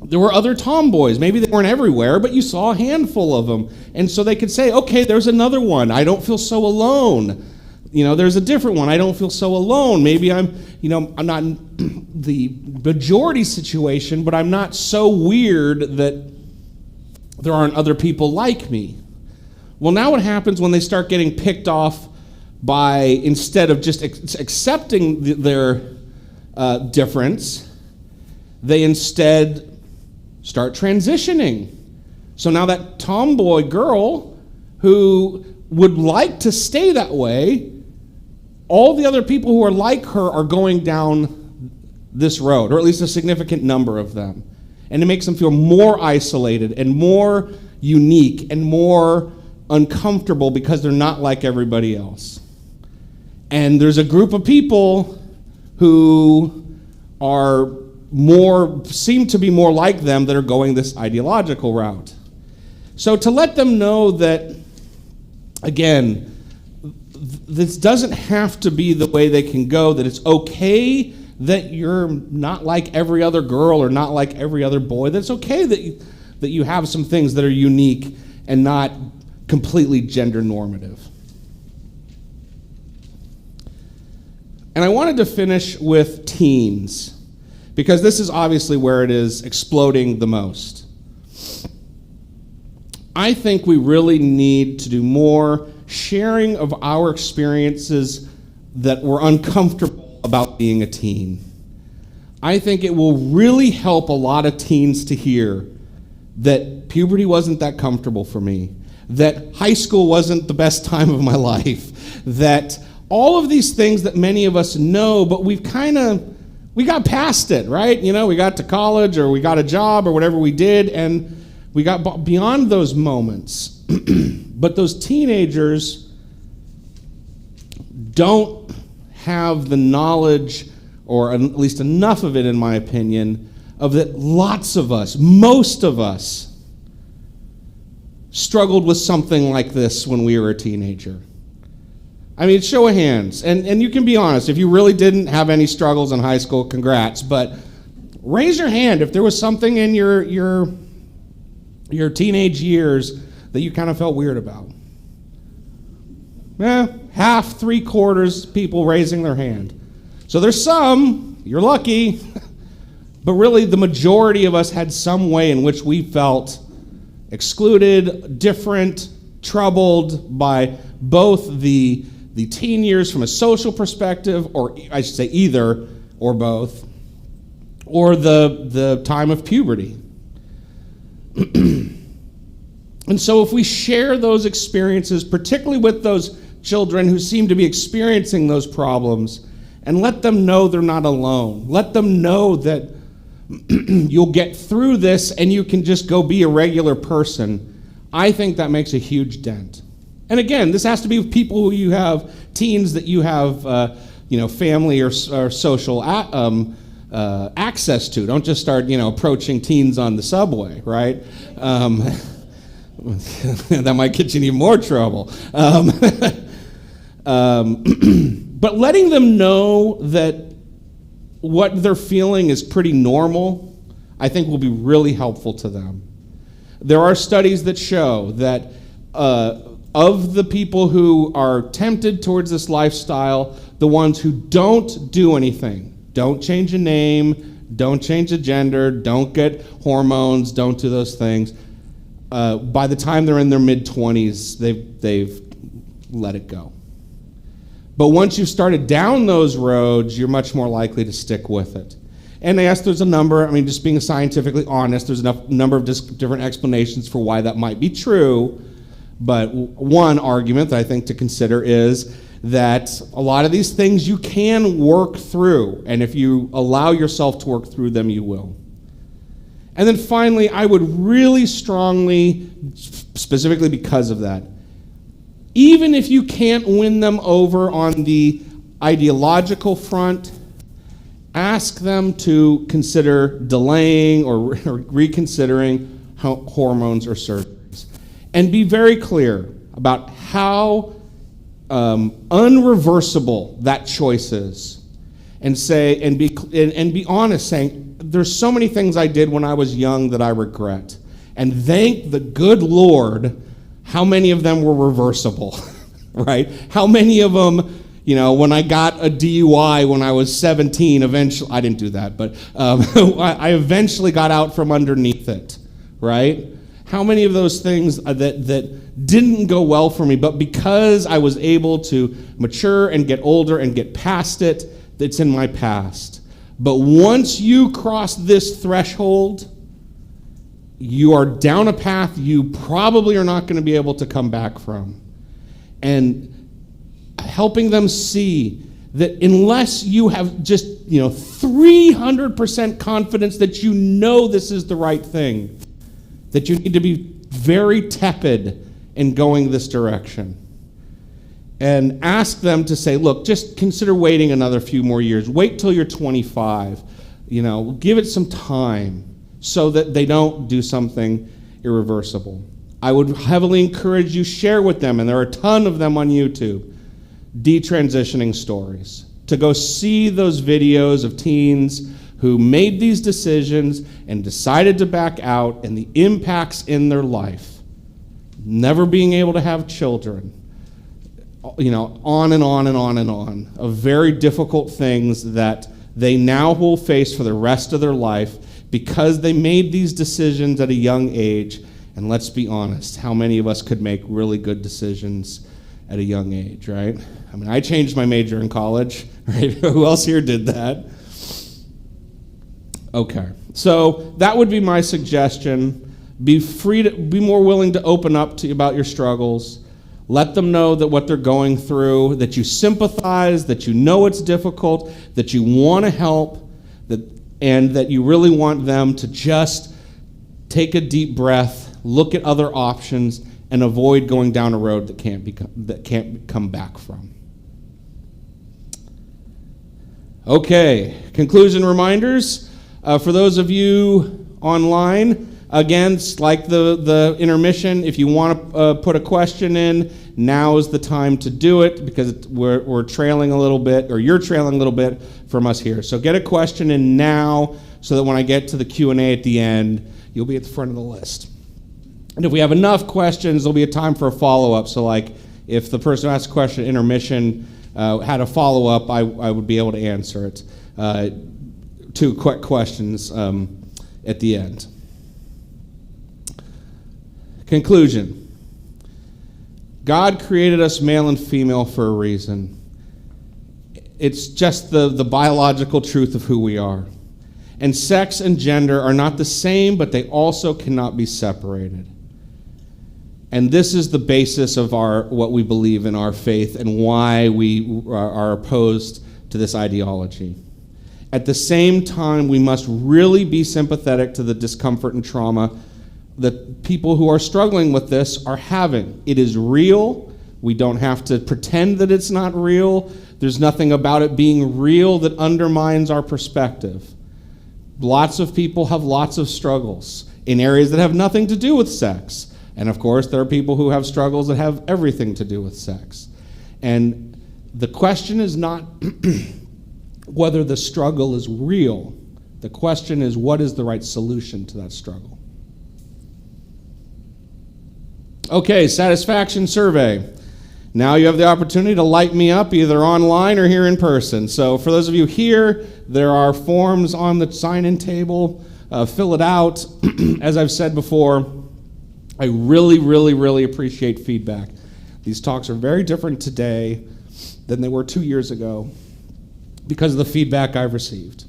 There were other tomboys. Maybe they weren't everywhere, but you saw a handful of them. And so they could say, okay, there's another one. I don't feel so alone. There's a different one. I don't feel so alone. Maybe I'm not in the majority situation, but I'm not so weird that there aren't other people like me. Well, now what happens when they start getting picked off by, instead of just accepting their difference, they instead start transitioning. So now that tomboy girl who would like to stay that way, all the other people who are like her are going down this road, or at least a significant number of them. And it makes them feel more isolated and more unique and more uncomfortable because they're not like everybody else. And there's a group of people who seem to be more like them that are going this ideological route. So to let them know that, again, this doesn't have to be the way they can go, that it's okay that you're not like every other girl or not like every other boy, that it's okay that you have some things that are unique and not completely gender normative. And I wanted to finish with teens, because this is obviously where it is exploding the most. I think we really need to do more sharing of our experiences that were uncomfortable about being a teen. I think it will really help a lot of teens to hear that puberty wasn't that comfortable for me, that high school wasn't the best time of my life, that all of these things that many of us know, but we got past it, right? We got to college or we got a job or whatever we did, and we got beyond those moments. But those teenagers don't have the knowledge, or at least enough of it, in my opinion, of that lots of us, most of us, struggled with something like this when we were a teenager. I mean, show of hands. And you can be honest. If you really didn't have any struggles in high school, congrats. But raise your hand if there was something in your teenage years that you kind of felt weird about. Half, 3/4 people raising their hand. So there's some, you're lucky, but really the majority of us had some way in which we felt excluded, different, troubled by both the teen years from a social perspective, or I should say either or both, or the time of puberty. And so if we share those experiences, particularly with those children who seem to be experiencing those problems, and let them know they're not alone, let them know that you'll get through this and you can just go be a regular person, I think that makes a huge dent. And again, this has to be with people who you have, teens that you have, family or social access to. Don't just start, approaching teens on the subway, right? That might get you in even more trouble. But letting them know that what they're feeling is pretty normal, I think will be really helpful to them. There are studies that show that of the people who are tempted towards this lifestyle, the ones who don't do anything, don't change a name, don't change a gender, don't get hormones, don't do those things, by the time they're in their mid-20s, they've let it go. But once you've started down those roads, you're much more likely to stick with it. And yes, there's a number, just being scientifically honest, there's a number of different explanations for why that might be true. But one argument that I think to consider is that a lot of these things you can work through, and if you allow yourself to work through them, you will. And then finally, I would really strongly, specifically because of that, even if you can't win them over on the ideological front, ask them to consider delaying or reconsidering hormones or surgeries. And be very clear about how unreversible that choice is. And say, and be honest, saying, there's so many things I did when I was young that I regret. And thank the good Lord, how many of them were reversible, right? How many of them, when I got a DUI when I was 17, eventually, I didn't do that, but I eventually got out from underneath it, right? How many of those things that didn't go well for me, but because I was able to mature and get older and get past it, that's in my past. But once you cross this threshold, you are down a path you probably are not going to be able to come back from. And helping them see that unless you have just 300% confidence that you know this is the right thing, that you need to be very tepid in going this direction. And ask them to say, look, just consider waiting another few more years. Wait till you're 25. Give it some time so that they don't do something irreversible. I would heavily encourage you, share with them, and there are a ton of them on YouTube, detransitioning stories. To go see those videos of teens who made these decisions and decided to back out, and the impacts in their life. Never being able to have children. On and on and on and on, of very difficult things that they now will face for the rest of their life because they made these decisions at a young age. And let's be honest, how many of us could make really good decisions at a young age, right? I changed my major in college, right? Who else here did that? Okay, so that would be my suggestion. Be more willing to open up to about your struggles. Let them know that what they're going through, that you sympathize, that you know it's difficult, that you want to help, and that you really want them to just take a deep breath, look at other options, and avoid going down a road that can't come back from. Okay, conclusion reminders. For those of you online, again, like the intermission, if you want to put a question in, now is the time to do it because we're trailing a little bit, or you're trailing a little bit from us here. So get a question in now so that when I get to the Q&A at the end, you'll be at the front of the list. And if we have enough questions, there'll be a time for a follow-up. So like if the person who asked a question at intermission had a follow-up, I would be able to answer it. 2 quick questions at the end. Conclusion. God created us male and female for a reason. It's just the biological truth of who we are. And sex and gender are not the same, but they also cannot be separated. And this is the basis of what we believe in our faith and why we are opposed to this ideology. At the same time, we must really be sympathetic to the discomfort and trauma that people who are struggling with this are having. It is real. We don't have to pretend that it's not real. There's nothing about it being real that undermines our perspective. Lots of people have lots of struggles in areas that have nothing to do with sex. And of course, there are people who have struggles that have everything to do with sex. And the question is not whether the struggle is real. The question is, what is the right solution to that struggle? Okay, satisfaction survey. Now you have the opportunity to light me up either online or here in person. So for those of you here, there are forms on the sign-in table. Fill it out. As I've said before, I really, really, really appreciate feedback. These talks are very different today than they were 2 years ago because of the feedback I've received.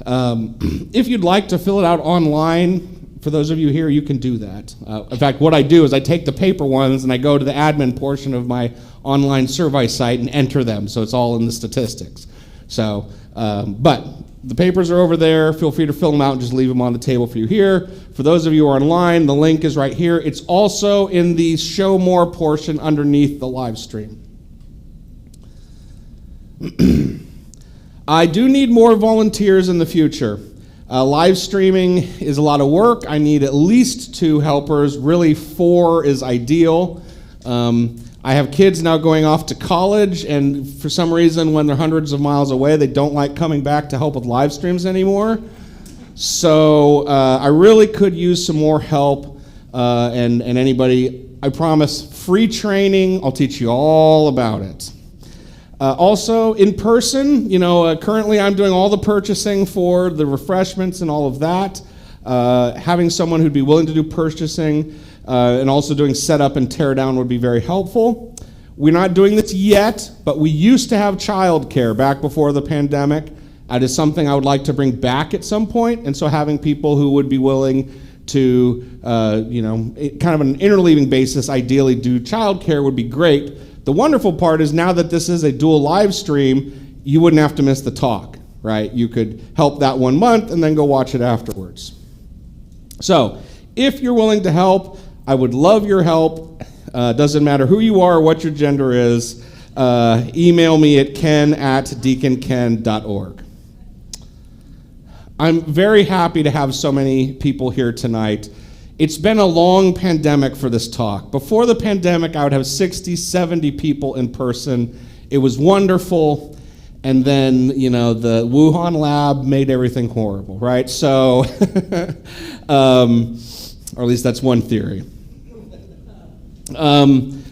If you'd like to fill it out online, for those of you here, you can do that. In fact, what I do is I take the paper ones and I go to the admin portion of my online survey site and enter them, so it's all in the statistics. So, but the papers are over there. Feel free to fill them out and just leave them on the table for you here. For those of you who are online, the link is right here. It's also in the show more portion underneath the live stream. I do need more volunteers in the future. Live streaming is a lot of work. I need at least 2 helpers. Really, 4 is ideal. I have kids now going off to college, and for some reason, when they're hundreds of miles away, they don't like coming back to help with live streams anymore. So I really could use some more help, and anybody, I promise, free training. I'll teach you all about it. Also, in person, currently I'm doing all the purchasing for the refreshments and all of that. Having someone who'd be willing to do purchasing and also doing setup and tear down would be very helpful. We're not doing this yet, but we used to have childcare back before the pandemic. That is something I would like to bring back at some point, and so having people who would be willing to, kind of an interleaving basis, ideally do childcare would be great. The wonderful part is now that this is a dual live stream, you wouldn't have to miss the talk, right? You could help that 1 month and then go watch it afterwards. So, if you're willing to help, I would love your help. Doesn't matter who you are or what your gender is. Email me at ken@deaconken.org. I'm very happy to have so many people here tonight. It's been a long pandemic for this talk. Before the pandemic, I would have 60, 70 people in person. It was wonderful. And then, the Wuhan lab made everything horrible, right? So, or at least that's one theory. I'm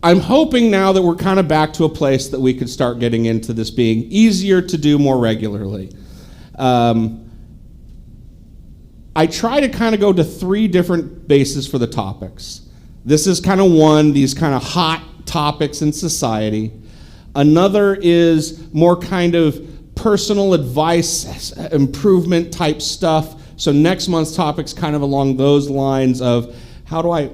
hoping now that we're kind of back to a place that we could start getting into this being easier to do more regularly. I try to kind of go to 3 different bases for the topics. This is kind of one, these kind of hot topics in society. Another is more kind of personal advice, improvement type stuff. So next month's topic's kind of along those lines of how do I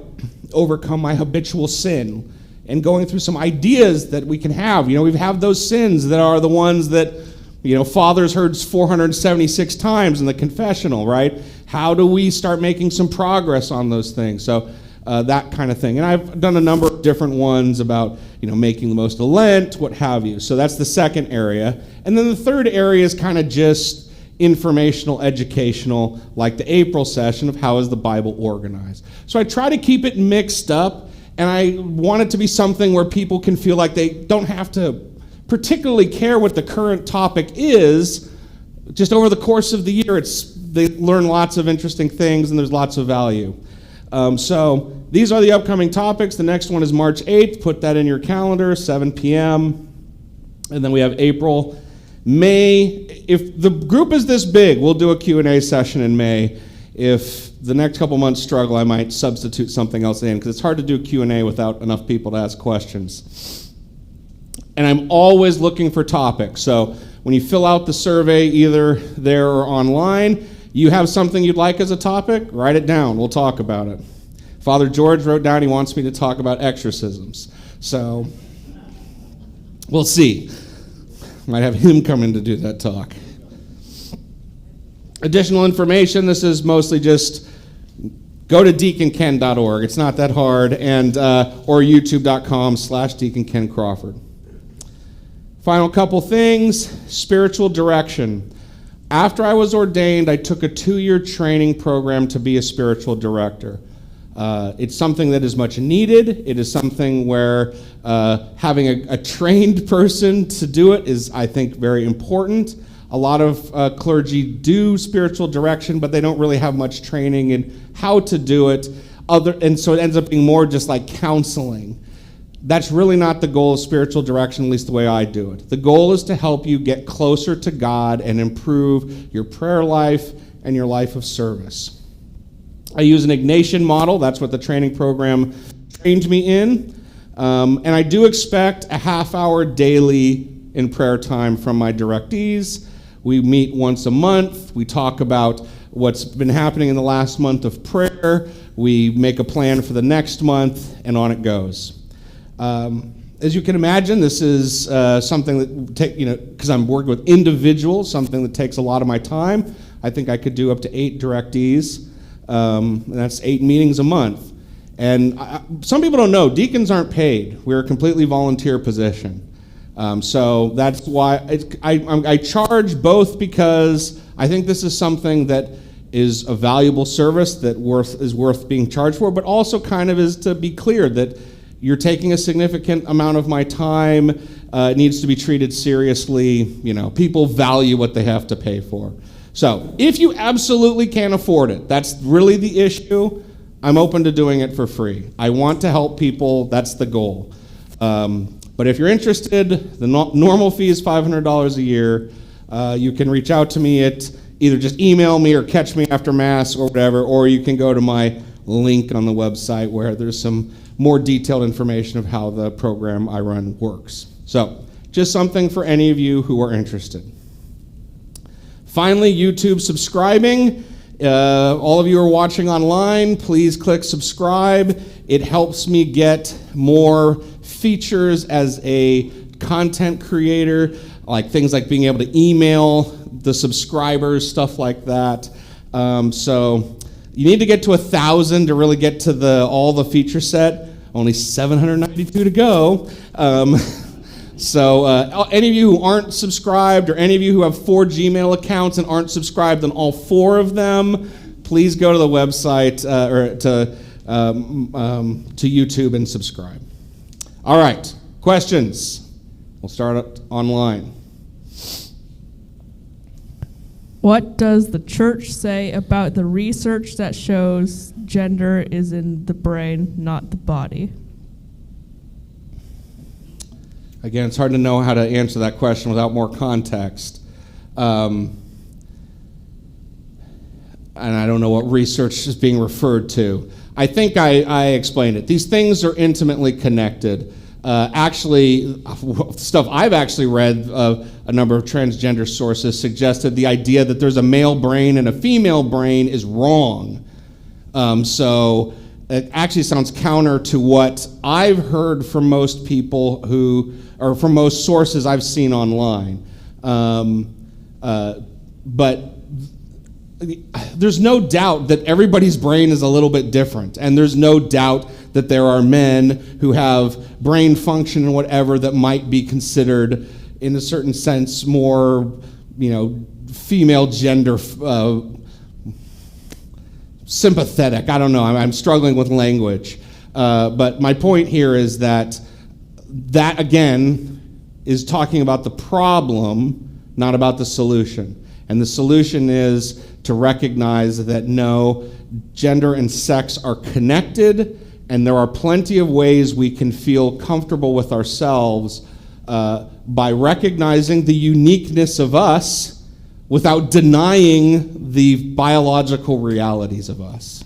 overcome my habitual sin? And going through some ideas that we can have. We have those sins that are the ones that fathers heard 476 times in the confessional, right? How do we start making some progress on those things? So that kind of thing. And I've done a number of different ones about, making the most of Lent, what have you. So that's the second area. And then the third area is kind of just informational, educational, like the April session of how is the Bible organized. So I try to keep it mixed up, and I want it to be something where people can feel like they don't have to particularly care what the current topic is. Just over the course of the year, they learn lots of interesting things and there's lots of value. So these are the upcoming topics. The next one is March 8th. Put that in your calendar, 7 p.m. And then we have April. May, if the group is this big, we'll do a Q&A session in May. If the next couple months struggle, I might substitute something else in because it's hard to do Q&A without enough people to ask questions. And I'm always looking for topics. So when you fill out the survey, either there or online, you have something you'd like as a topic, write it down. We'll talk about it. Father George wrote down he wants me to talk about exorcisms. So, we'll see. Might have him come in to do that talk. Additional information, this is mostly just go to deaconken.org. It's not that hard, and or youtube.com/Deacon Ken Crawford. Final couple things, spiritual direction. After I was ordained, I took a 2-year training program to be a spiritual director. It's something that is much needed. It is something where having a trained person to do it is, I think, very important. A lot of clergy do spiritual direction, but they don't really have much training in how to do it. And so it ends up being more just like counseling. That's really not the goal of spiritual direction, at least the way I do it. The goal is to help you get closer to God and improve your prayer life and your life of service. I use an Ignatian model. That's what the training program trained me in. And I do expect a half-hour daily in prayer time from my directees. We meet once a month. We talk about what's been happening in the last month of prayer. We make a plan for the next month, and on it goes. As you can imagine, this is something that, because I'm working with individuals, something that takes a lot of my time. I think I could do up to 8 directees, and that's 8 meetings a month. And some people don't know, deacons aren't paid. We're a completely volunteer position. So that's why I charge both, because I think this is something that is a valuable service that is worth being charged for, but also kind of is to be clear that you're taking a significant amount of my time. It needs to be treated seriously. People value what they have to pay for. So if you absolutely can't afford it, that's really the issue, I'm open to doing it for free. I want to help people. That's the goal. But if you're interested, the normal fee is $500 a year. You can reach out to me at either just email me or catch me after Mass or whatever, or you can go to my link on the website where there's some more detailed information of how the program I run works. So, just something for any of you who are interested. Finally, YouTube subscribing. All of you who are watching online, please click subscribe. It helps me get more features as a content creator, like things like being able to email the subscribers, stuff like that. So you need to get to 1,000 to really get to all the feature set. Only 792 to go. So any of you who aren't subscribed, or any of you who have 4 Gmail accounts and aren't subscribed on all 4 of them, please go to the website or to YouTube and subscribe. All right, questions. We'll start online. What does the church say about the research that shows gender is in the brain, not the body? Again, it's hard to know how to answer that question without more context. And I don't know what research is being referred to. I think I explained it. These things are intimately connected. Actually, stuff I've actually read of a number of transgender sources suggested the idea that there's a male brain and a female brain is wrong. So it actually sounds counter to what I've heard from most people or from most sources I've seen online. But there's no doubt that everybody's brain is a little bit different, and there's no doubt that there are men who have brain function and whatever that might be considered, in a certain sense, more, female gender sympathetic. I don't know. I'm struggling with language. But my point here is that again, is talking about the problem, not about the solution. And the solution is to recognize that no, gender and sex are connected, and there are plenty of ways we can feel comfortable with ourselves by recognizing the uniqueness of us without denying the biological realities of us.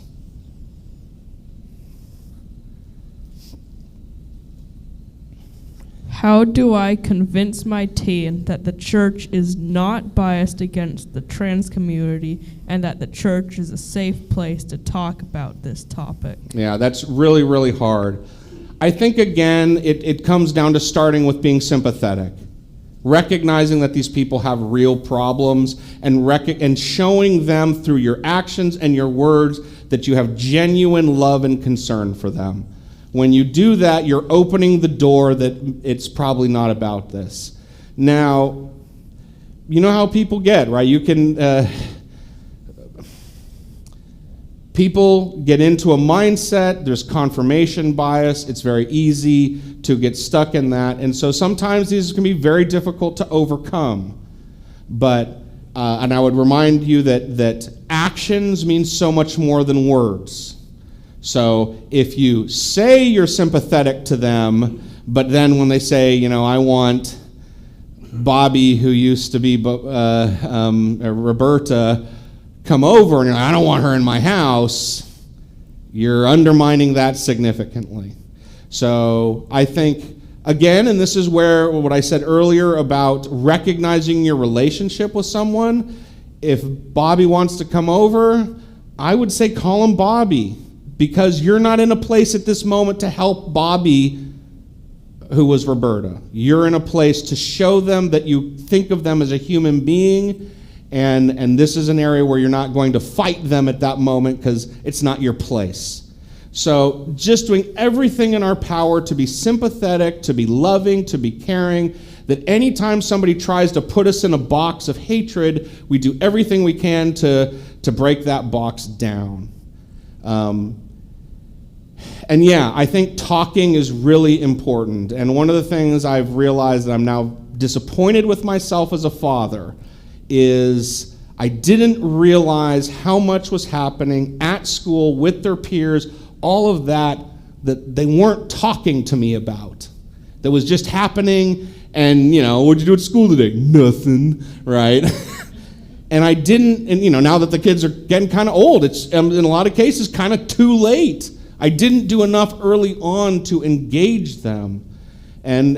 How do I convince my teen that the church is not biased against the trans community and that the church is a safe place to talk about this topic? Yeah, that's really, really hard. I think, again, it comes down to starting with being sympathetic, recognizing that these people have real problems, and showing them through your actions and your words that you have genuine love and concern for them. When you do that, you're opening the door that it's probably not about this. Now, you know how people get, right? You can, people get into a mindset, there's confirmation bias, it's very easy to get stuck in that, and so sometimes these can be very difficult to overcome. But, and I would remind you that actions mean so much more than words. So if you say you're sympathetic to them, but then when they say, I want Bobby, who used to be Roberta, come over, and you're like, I don't want her in my house, you're undermining that significantly. So I think, again, and this is where what I said earlier about recognizing your relationship with someone, if Bobby wants to come over, I would say call him Bobby, because you're not in a place at this moment to help Bobby, who was Roberta. You're in a place to show them that you think of them as a human being, and this is an area where you're not going to fight them at that moment because it's not your place. So just doing everything in our power to be sympathetic, to be loving, to be caring, that anytime somebody tries to put us in a box of hatred, we do everything we can to break that box down. And yeah, I think talking is really important. And one of the things I've realized that I'm now disappointed with myself as a father is I didn't realize how much was happening at school with their peers, all of that they weren't talking to me about. That was just happening, and, what'd you do at school today? Nothing, right? And I didn't, and now that the kids are getting kind of old, it's in a lot of cases kind of too late. I didn't do enough early on to engage them, and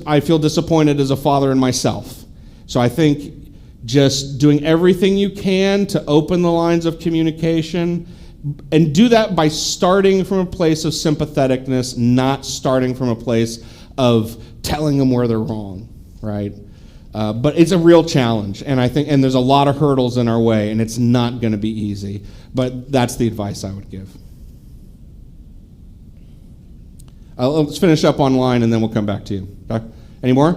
I feel disappointed as a father in myself. So I think just doing everything you can to open the lines of communication, and do that by starting from a place of sympatheticness, not starting from a place of telling them where they're wrong, right? But it's a real challenge, and there's a lot of hurdles in our way, and it's not going to be easy. But that's the advice I would give. Let's finish up online, and then we'll come back to you. Okay? Any more?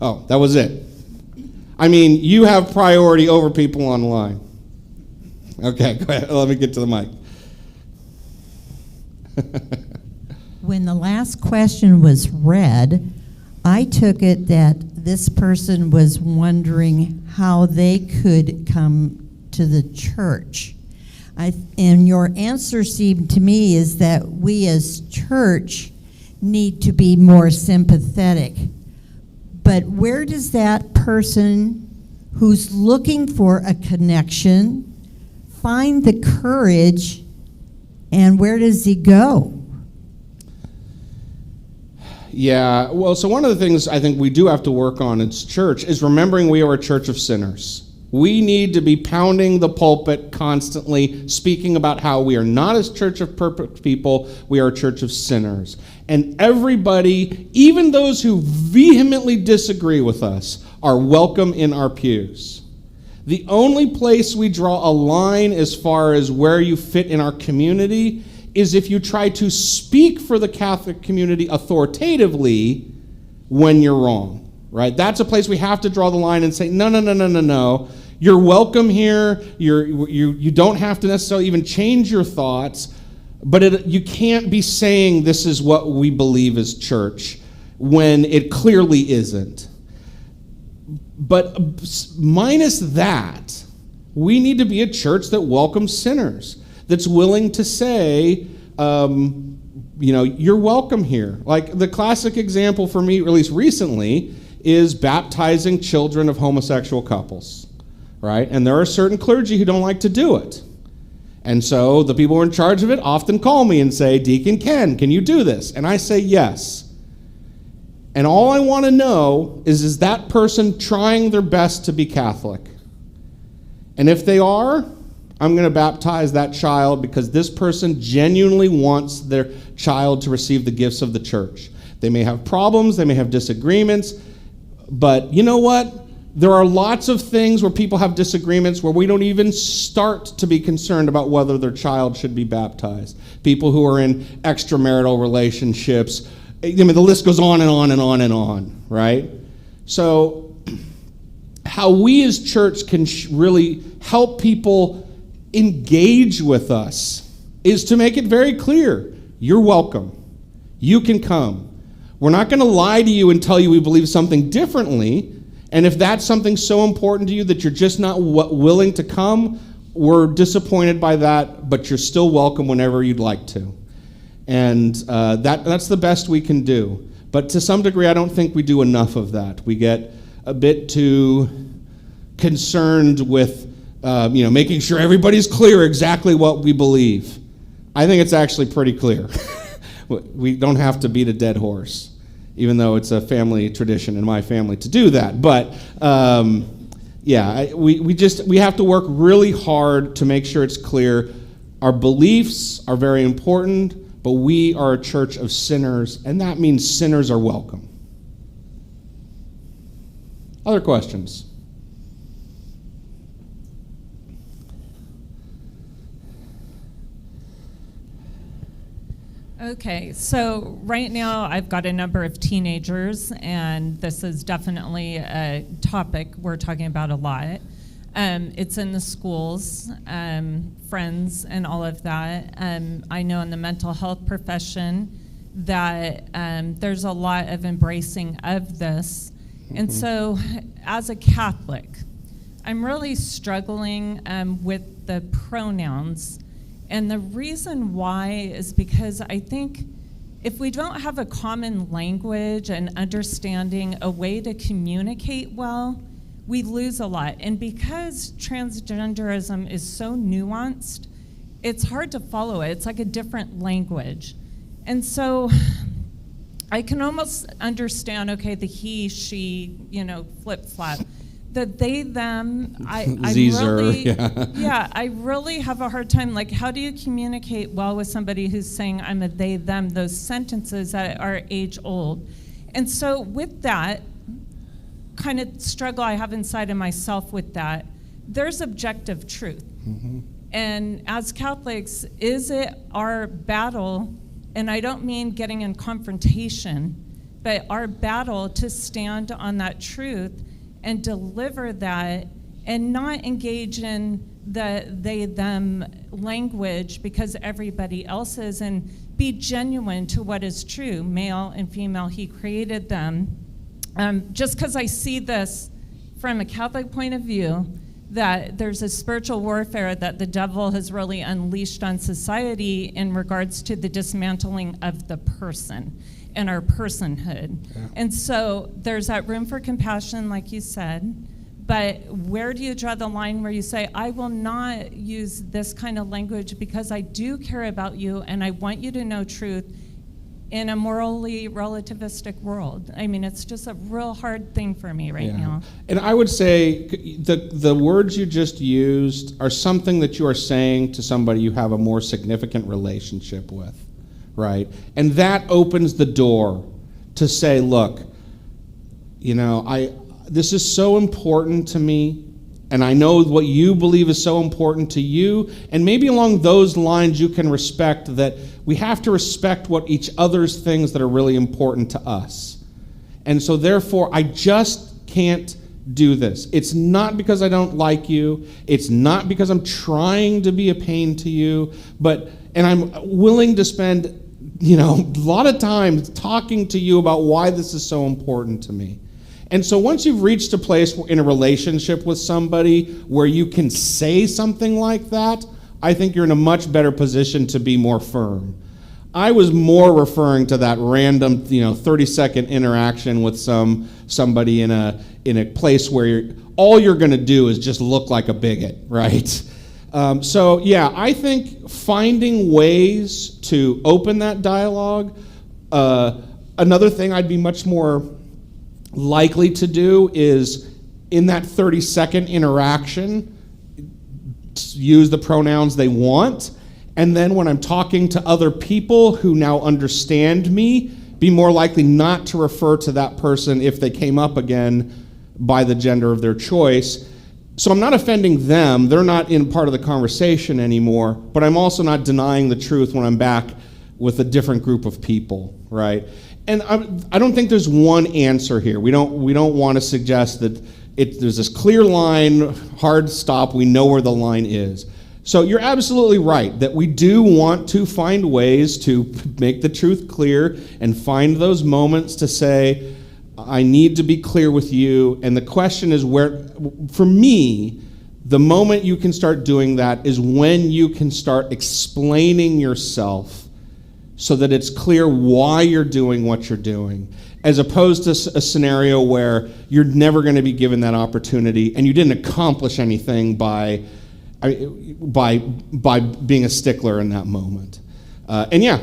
Oh, that was it. I mean, you have priority over people online. Okay, go ahead. Let me get to the mic. When the last question was read, I took it that this person was wondering how they could come to the church. And your answer seemed to me is that we as church need to be more sympathetic. But where does that person who's looking for a connection find the courage, and where does he go? Yeah, well, so one of the things I think we do have to work on as church is remembering we are a church of sinners. We need to be pounding the pulpit constantly, speaking about how we are not a church of perfect people, we are a church of sinners. And everybody, even those who vehemently disagree with us, are welcome in our pews. The only place we draw a line as far as where you fit in our community is if you try to speak for the Catholic community authoritatively when you're wrong, right? That's a place we have to draw the line and say, no. You're welcome here. You don't have to necessarily even change your thoughts, but you can't be saying this is what we believe as church when it clearly isn't. But minus that, we need to be a church that welcomes sinners, that's willing to say, you're welcome here. Like the classic example for me, or at least recently, is baptizing children of homosexual couples, right? And there are certain clergy who don't like to do it. And so the people who are in charge of it often call me and say, Deacon Ken, can you do this? And I say yes. And all I want to know is that person trying their best to be Catholic? And if they are, I'm going to baptize that child because this person genuinely wants their child to receive the gifts of the church. They may have problems, they may have disagreements, but you know what? There are lots of things where people have disagreements where we don't even start to be concerned about whether their child should be baptized. People who are in extramarital relationships, I mean, the list goes on and on and on and on, right? So how we as church can really help people engage with us is to make it very clear, you're welcome. You can come. We're not going to lie to you and tell you we believe something differently. And if that's something so important to you that you're just not willing to come, we're disappointed by that, but you're still welcome whenever you'd like to. And that's the best we can do. But to some degree, I don't think we do enough of that. We get a bit too concerned with making sure everybody's clear exactly what we believe. I think it's actually pretty clear. We don't have to beat a dead horse, even though it's a family tradition in my family to do that. But we have to work really hard to make sure it's clear. Our beliefs are very important, but we are a church of sinners, and that means sinners are welcome. Other questions? Okay, so right now I've got a number of teenagers, and this is definitely a topic we're talking about a lot. It's in the schools, friends, and all of that. I know in the mental health profession that there's a lot of embracing of this. And so as a Catholic, I'm really struggling with the pronouns. And the reason why is because I think if we don't have a common language and understanding, a way to communicate well, we lose a lot. And because transgenderism is so nuanced, it's hard to follow it. It's like a different language. And so I can almost understand, okay, the he, she, flip-flop. The they, them, I really, I really have a hard time. Like, how do you communicate well with somebody who's saying I'm a they, them, those sentences that are age old? And so with that kind of struggle I have inside of myself with that, there's objective truth. Mm-hmm. And as Catholics, is it our battle, and I don't mean getting in confrontation, but our battle to stand on that truth and deliver that and not engage in the they, them language because everybody else is, and be genuine to what is true, male and female, he created them. Just because I see this from a Catholic point of view, that there's a spiritual warfare that the devil has really unleashed on society in regards to the dismantling of the person and our personhood. Yeah. And so there's that room for compassion, like you said, but where do you draw the line where you say, I will not use this kind of language because I do care about you and I want you to know truth in a morally relativistic world? I mean, it's just a real hard thing for me right now. And I would say the words you just used are something that you are saying to somebody you have a more significant relationship with. Right? And that opens the door to say, look, this is so important to me, and I know what you believe is so important to you, and maybe along those lines you can respect that we have to respect what each other's things that are really important to us. And so therefore, I just can't do this. It's not because I don't like you. It's not because I'm trying to be a pain to you, and I'm willing to spend a lot of time talking to you about why this is so important to me. And so once you've reached a place in a relationship with somebody where you can say something like that, I think you're in a much better position to be more firm. I was more referring to that random, 30-second interaction with somebody in a place where all you're going to do is just look like a bigot, right? I think finding ways to open that dialogue, Another thing I'd be much more likely to do is in that 30-second interaction, use the pronouns they want. And then when I'm talking to other people who now understand me, be more likely not to refer to that person if they came up again by the gender of their choice. So I'm not offending them. They're not in part of the conversation anymore, but I'm also not denying the truth when I'm back with a different group of people, right? And I don't think there's one answer here. We don't want to suggest that there's this clear line, hard stop, we know where the line is. So you're absolutely right that we do want to find ways to make the truth clear and find those moments to say, I need to be clear with you. And the question is where, for me, the moment you can start doing that is when you can start explaining yourself so that it's clear why you're doing what you're doing, as opposed to a scenario where you're never going to be given that opportunity and you didn't accomplish anything by being a stickler in that moment. And yeah,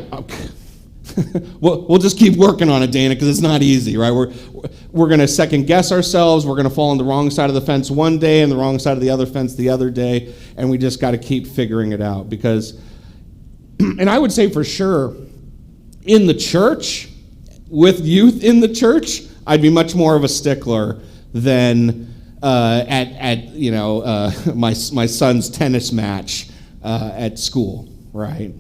we'll just keep working on it, Dana, because it's not easy, right? We're going to second guess ourselves. We're going to fall on the wrong side of the fence one day and the wrong side of the other fence the other day, and we just got to keep figuring it out. Because, and I would say for sure, in the church, with youth in the church, I'd be much more of a stickler than at my son's tennis match at school, right?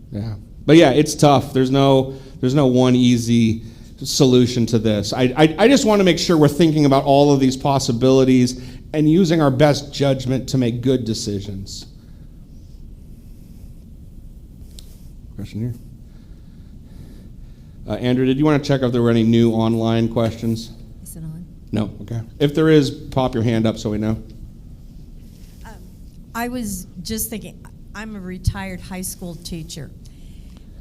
Yeah, but yeah, it's tough. There's no one easy solution to this. I just want to make sure we're thinking about all of these possibilities and using our best judgment to make good decisions. Question here. Andrew, did you want to check if there were any new online questions? Is it on? No? Okay. If there is, pop your hand up so we know. I was just thinking, I'm a retired high school teacher,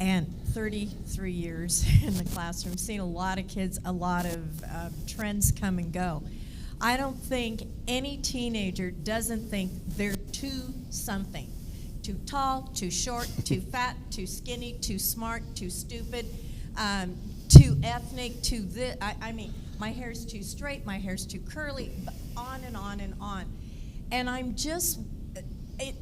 and 33 years in the classroom, seen a lot of kids, a lot of trends come and go. I don't think any teenager doesn't think they're too something. Too tall, too short, too fat, too skinny, too smart, too stupid, too ethnic, too this. I mean, my hair's too straight, my hair's too curly, on and on and on. And I'm just,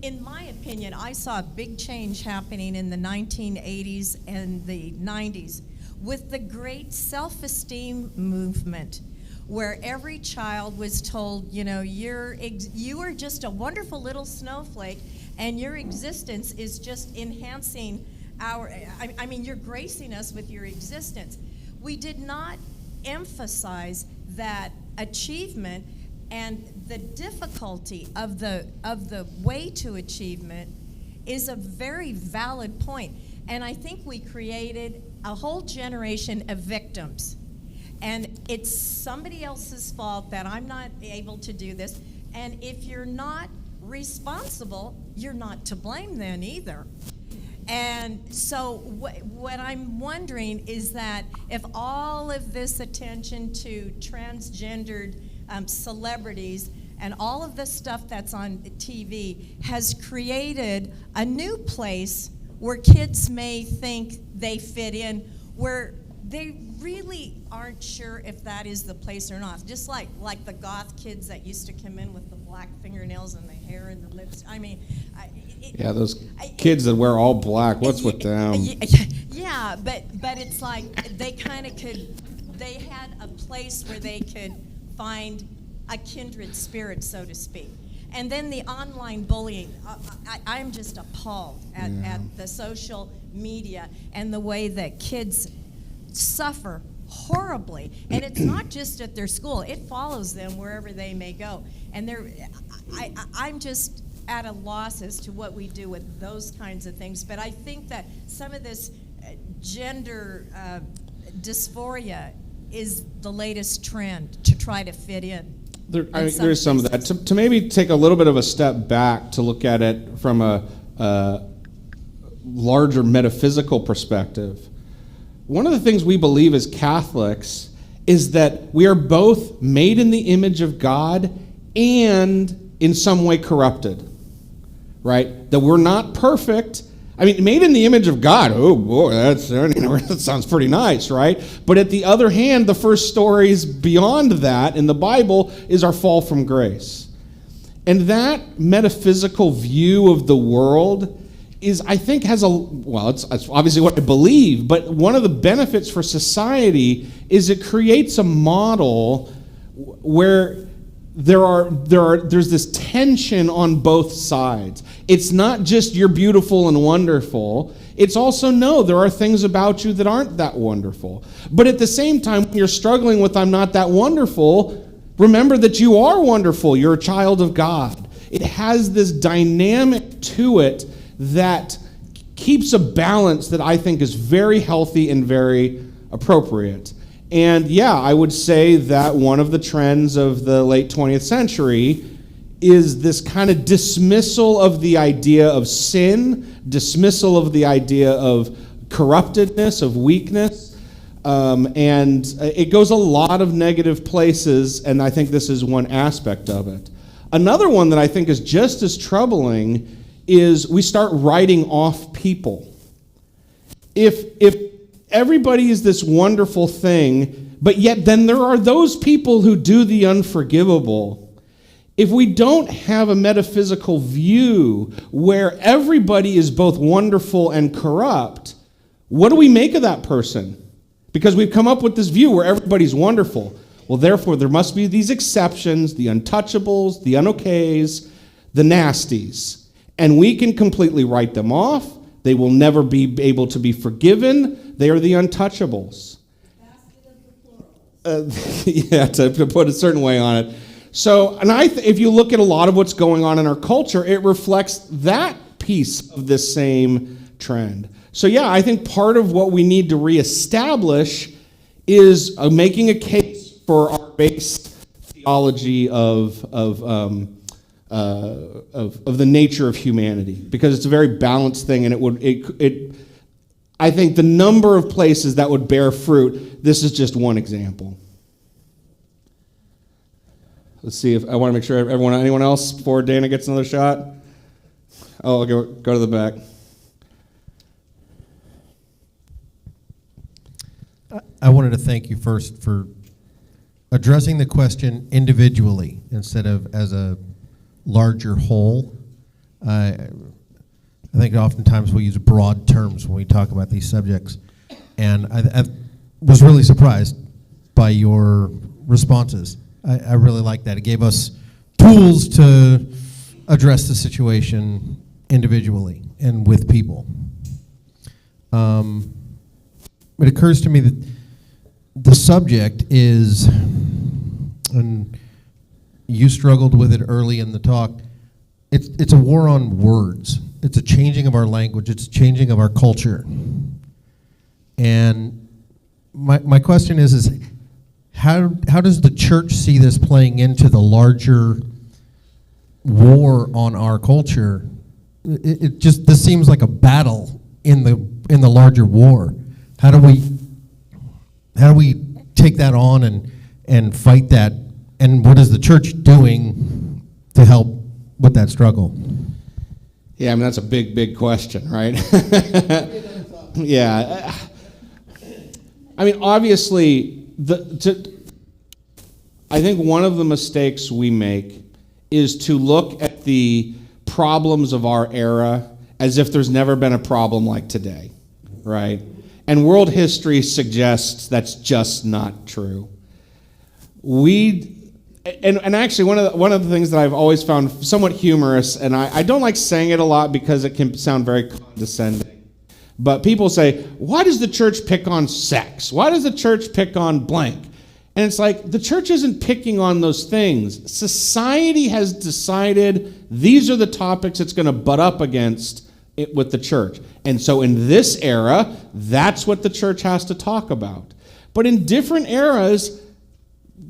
in my opinion, I saw a big change happening in the 1980s and the 90s with the great self-esteem movement, where every child was told, you know, you are just a wonderful little snowflake, and your existence is just enhancing I mean, you're gracing us with your existence. We did not emphasize that achievement and the difficulty of the way to achievement is a very valid point. And I think we created a whole generation of victims. And it's somebody else's fault that I'm not able to do this. And if you're not responsible, you're not to blame then either. And so what I'm wondering is that if all of this attention to transgendered celebrities and all of the stuff that's on TV has created a new place where kids may think they fit in, where they really aren't sure if that is the place or not. Just like the goth kids that used to come in with the black fingernails and the hair and the lips. I mean, yeah, those kids that wear all black, what's with them? Yeah, but it's like they kind of they had a place where they could find a kindred spirit, so to speak. And then the online bullying, I'm just appalled at the social media and the way that kids suffer horribly. And it's not just at their school, it follows them wherever they may go. And I'm just at a loss as to what we do with those kinds of things. But I think that some of this gender dysphoria is the latest trend to try to fit in. There's some of that. To maybe take a little bit of a step back to look at it from a larger metaphysical perspective, one of the things we believe as Catholics is that we are both made in the image of God and in some way corrupted, right? That we're not perfect. I mean, made in the image of God. Oh boy, that sounds pretty nice, right? But at the other hand, the first stories beyond that in the Bible is our fall from grace. And that metaphysical view of the world is, I think, it's obviously what I believe, but one of the benefits for society is it creates a model where there's this tension on both sides. It's not just you're beautiful and wonderful. It's also, no, there are things about you that aren't that wonderful. But at the same time, when you're struggling with I'm not that wonderful, remember that you are wonderful. You're a child of God. It has this dynamic to it that keeps a balance that I think is very healthy and very appropriate. And yeah, I would say that one of the trends of the late 20th century is this kind of dismissal of the idea of sin, dismissal of the idea of corruptedness, of weakness, and it goes a lot of negative places, and I think this is one aspect of it. Another one that I think is just as troubling is we start writing off people. If everybody is this wonderful thing, but yet then there are those people who do the unforgivable. If we don't have a metaphysical view where everybody is both wonderful and corrupt, what do we make of that person? Because we've come up with this view where everybody's wonderful. Well, therefore, there must be these exceptions, the untouchables, the unokays, the nasties. And we can completely write them off. They will never be able to be forgiven. They are the untouchables. Yeah, to put a certain way on it. So, and if you look at a lot of what's going on in our culture, it reflects that piece of this same trend. So yeah, I think part of what we need to reestablish is making a case for our base theology of the nature of humanity, because it's a very balanced thing, and I think the number of places that would bear fruit, this is just one example. Let's see if I want to make sure anyone else before Dana gets another shot. Oh, I'll go to the back. I wanted to thank you first for addressing the question individually instead of as a larger whole. I think oftentimes we use broad terms when we talk about these subjects, and I was really surprised by your responses. I really like that. It gave us tools to address the situation individually and with people. It occurs to me that the subject is, and you struggled with it early in the talk, it's a war on words. It's a changing of our language. It's a changing of our culture. And my question is how does the church see this playing into the larger war on our culture? This seems like a battle in the larger war. How do we take that on and fight that? And what is the church doing to help with that struggle? Yeah, I mean, that's a big question, right? Yeah. I mean, obviously, I think one of the mistakes we make is to look at the problems of our era as if there's never been a problem like today, right? And world history suggests that's just not true. And actually, one of the things that I've always found somewhat humorous, and I don't like saying it a lot because it can sound very condescending, but people say, why does the church pick on sex? Why does the church pick on blank? And it's like, the church isn't picking on those things. Society has decided these are the topics it's going to butt up against with the church. And so in this era, that's what the church has to talk about. But in different eras,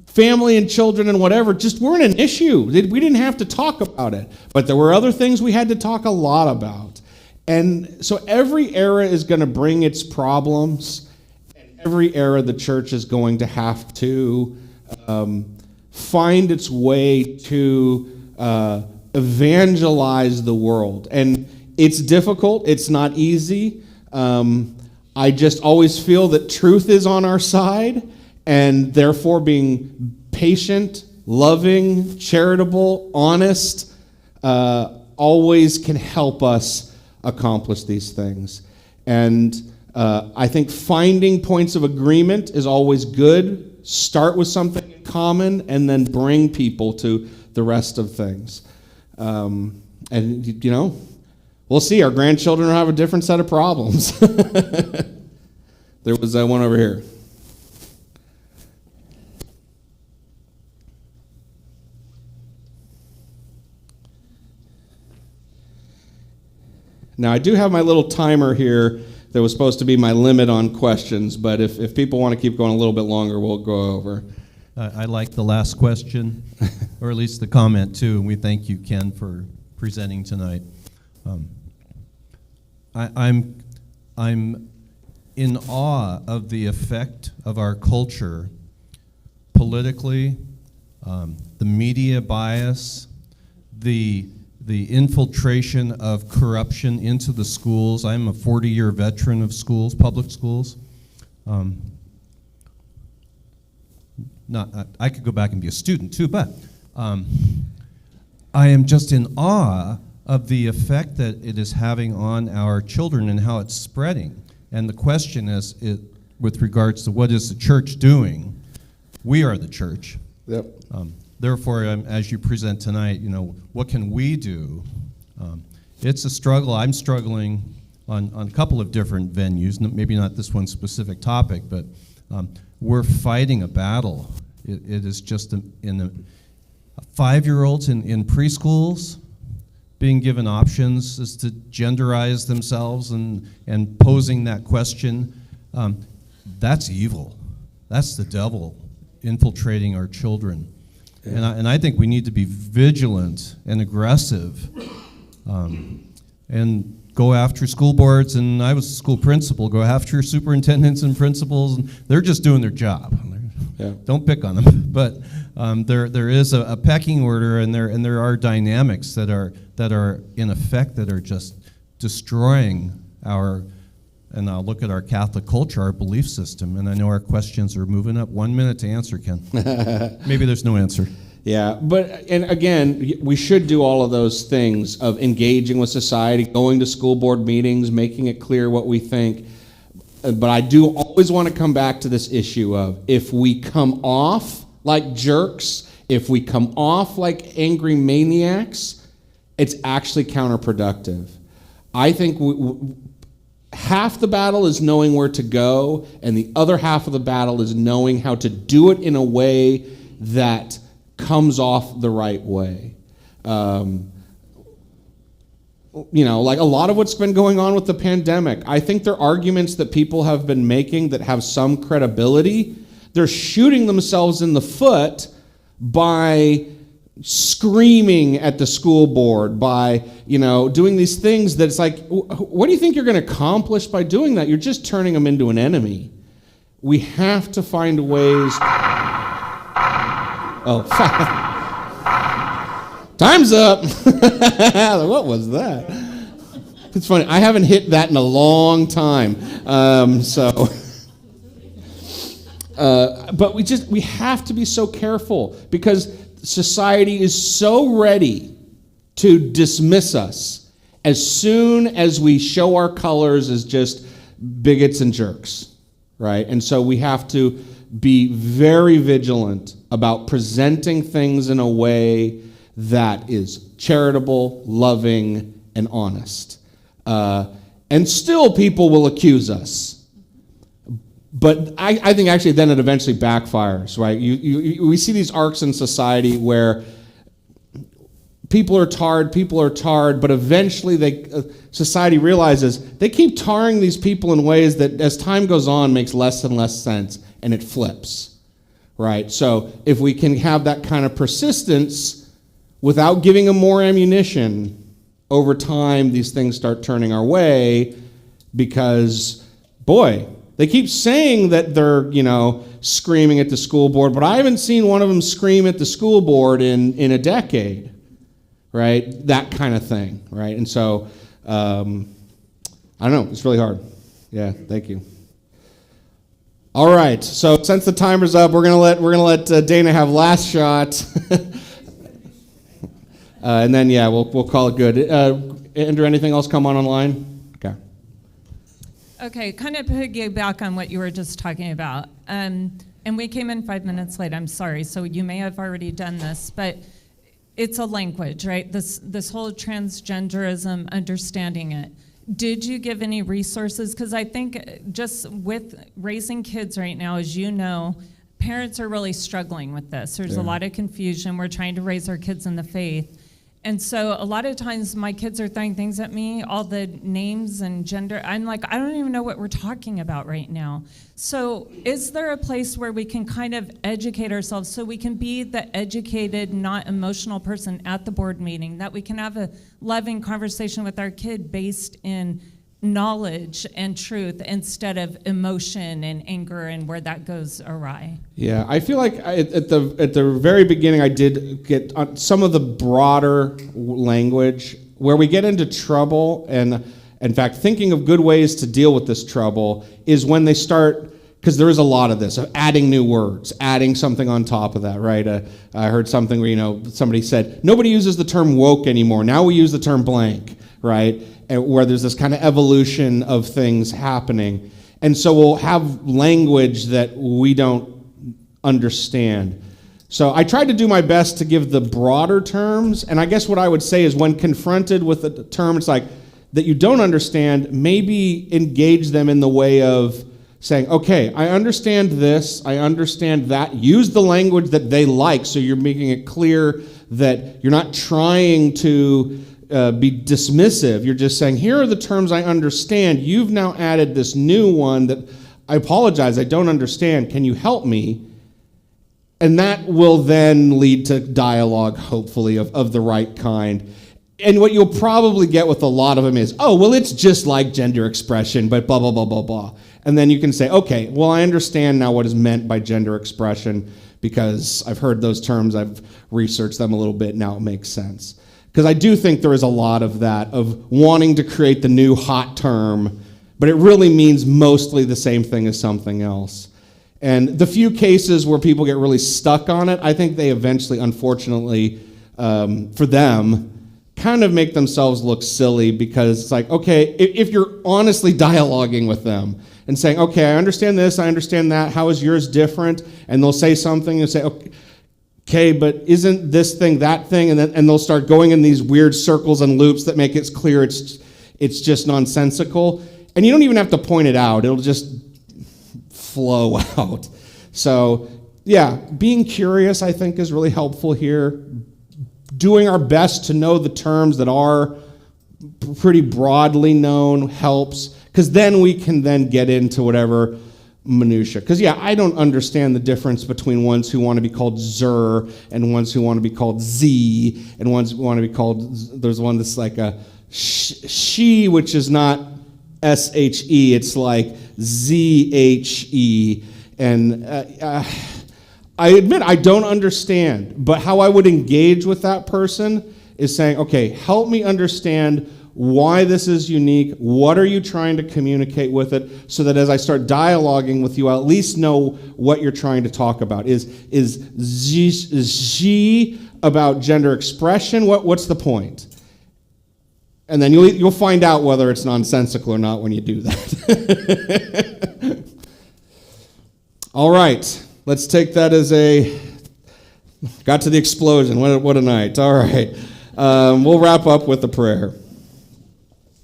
family and children and whatever just weren't an issue. We didn't have to talk about it. But there were other things we had to talk a lot about. And so every era is going to bring its problems. And every era the church is going to have to find its way to evangelize the world. And It's difficult. It's not easy. I just always feel that truth is on our side, and therefore being patient, loving, charitable, honest, always can help us accomplish these things. And I think finding points of agreement is always good. Start with something in common and then bring people to the rest of things. And, you know, we'll see. Our grandchildren will have a different set of problems. There was one over here. Now, I do have my little timer here that was supposed to be my limit on questions, but if people want to keep going a little bit longer, we'll go over. I like the last question, or at least the comment too, and we thank you, Ken, for presenting tonight. I'm in awe of the effect of our culture politically, the media bias, the infiltration of corruption into the schools. I'm a 40-year veteran of schools, public schools. I could go back and be a student too, but I am just in awe of the effect that it is having on our children and how it's spreading. And the question is, with regards to what is the church doing? We are the church. Yep. Therefore, as you present tonight, you know, what can we do? It's a struggle. I'm struggling on a couple of different venues, maybe not this one specific topic, but we're fighting a battle. It is just in the 5-year-olds in preschools being given options as to genderize themselves and posing that question. That's evil. That's the devil infiltrating our children. Yeah. And I think we need to be vigilant and aggressive and go after school boards. And I was a school principal, go after superintendents and principals. And they're just doing their job. Yeah. Don't pick on them. But there is a pecking order, and there are dynamics that are in effect that are just destroying our, and I'll look at our Catholic culture, our belief system. And I know our questions are moving up. 1 minute to answer, Ken. Maybe there's no answer. Yeah, and again, we should do all of those things of engaging with society, going to school board meetings, making it clear what we think. But I do always want to come back to this issue of if we come off like jerks, if we come off like angry maniacs, it's actually counterproductive. I think half the battle is knowing where to go, and the other half of the battle is knowing how to do it in a way that comes off the right way. You know, like a lot of what's been going on with the pandemic, I think they're arguments that people have been making that have some credibility. They're shooting themselves in the foot by screaming at the school board, by, you know, doing these things that it's like, what do you think you're going to accomplish by doing that? You're just turning them into an enemy. We have to find ways. Oh, time's up. What was that? It's funny. I haven't hit that in a long time. But we have to be so careful because society is so ready to dismiss us as soon as we show our colors as just bigots and jerks, right? And so we have to be very vigilant about presenting things in a way that is charitable, loving, and honest. And still people will accuse us. But I think actually then it eventually backfires, right? We see these arcs in society where people are tarred, but eventually society realizes they keep tarring these people in ways that as time goes on makes less and less sense, and it flips, right? So if we can have that kind of persistence without giving them more ammunition, over time these things start turning our way because, boy, they keep saying that they're, you know, screaming at the school board, but I haven't seen one of them scream at the school board in a decade, right? That kind of thing, right? And so I don't know. It's really hard. Yeah, thank you. All right. So since the timer's up, we're gonna let Dana have last shot, and then we'll call it good. Andrew, anything else come on online? Okay. Okay, kind of piggyback on what you were just talking about. And we came in 5 minutes late, I'm sorry, so you may have already done this, but it's a language, right? This whole transgenderism, understanding it. Did you give any resources? Because I think just with raising kids right now, as you know, parents are really struggling with this. There's a lot of confusion. We're trying to raise our kids in the faith. And so a lot of times my kids are throwing things at me, all the names and gender. I'm like, I don't even know what we're talking about right now. So is there a place where we can kind of educate ourselves so we can be the educated, not emotional person at the board meeting, that we can have a loving conversation with our kid based in knowledge and truth instead of emotion and anger and where that goes awry? Yeah, I feel like at the very beginning I did get some of the broader language where we get into trouble, and in fact thinking of good ways to deal with this trouble is when they start, because there is a lot of this, of adding new words, adding something on top of that, right? I heard something where, somebody said, nobody uses the term woke anymore. Now we use the term blank, right? And where there's this kind of evolution of things happening. And so we'll have language that we don't understand. So I tried to do my best to give the broader terms, and I guess what I would say is when confronted with a term it's like that you don't understand, maybe engage them in the way of saying, okay, I understand this, I understand that. Use the language that they like, so you're making it clear that you're not trying to be dismissive. You're just saying, here are the terms I understand. You've now added this new one that I apologize, I don't understand. Can you help me? And that will then lead to dialogue, hopefully, of the right kind. And what you'll probably get with a lot of them is, oh, well, it's just like gender expression, but blah, blah, blah, blah, blah. And then you can say, okay, well, I understand now what is meant by gender expression because I've heard those terms, I've researched them a little bit, now it makes sense. Because I do think there is a lot of that, of wanting to create the new hot term, but it really means mostly the same thing as something else. And the few cases where people get really stuck on it, I think they eventually, unfortunately, for them, kind of make themselves look silly because it's like, okay, if you're honestly dialoguing with them and saying, okay, I understand this, I understand that, how is yours different? And they'll say something and say, okay, but isn't this thing that thing? And they'll start going in these weird circles and loops that make it clear it's just nonsensical. And you don't even have to point it out. It'll just flow out. So, yeah, being curious, I think, is really helpful here. Doing our best to know the terms that are pretty broadly known helps, because then we can then get into whatever minutia. Because, yeah, I don't understand the difference between ones who want to be called Zer and ones who want to be called Z and ones who want to be called, there's one that's like a she, which is not S-H-E, it's like Z-H-E. And I admit I don't understand, but how I would engage with that person is saying, okay, help me understand why this is unique, what are you trying to communicate with it, so that as I start dialoguing with you, I'll at least know what you're trying to talk about. Is she about gender expression? What's the point? And then you'll find out whether it's nonsensical or not when you do that. All right, let's take that as got to the explosion. What a night. All right, we'll wrap up with a prayer.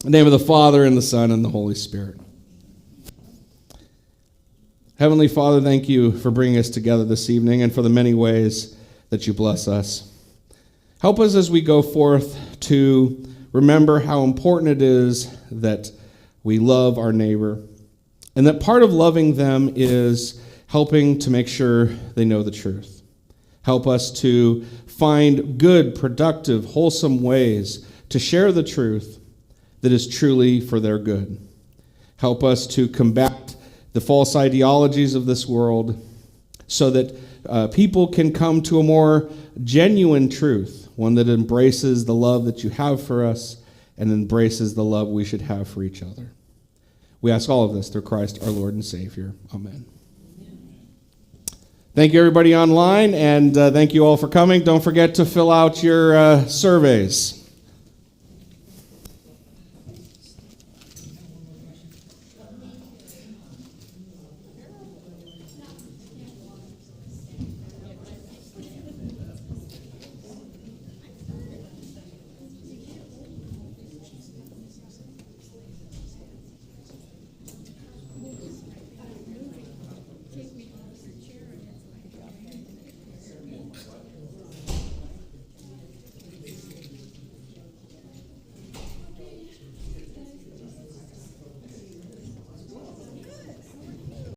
In the name of the Father, and the Son, and the Holy Spirit. Heavenly Father, thank you for bringing us together this evening and for the many ways that you bless us. Help us as we go forth to remember how important it is that we love our neighbor, and that part of loving them is helping to make sure they know the truth. Help us to find good, productive, wholesome ways to share the truth that is truly for their good. Help us to combat the false ideologies of this world so that people can come to a more genuine truth, one that embraces the love that you have for us and embraces the love we should have for each other. We ask all of this through Christ our Lord and Savior. Amen. Thank you, everybody online, and thank you all for coming. Don't forget to fill out your surveys.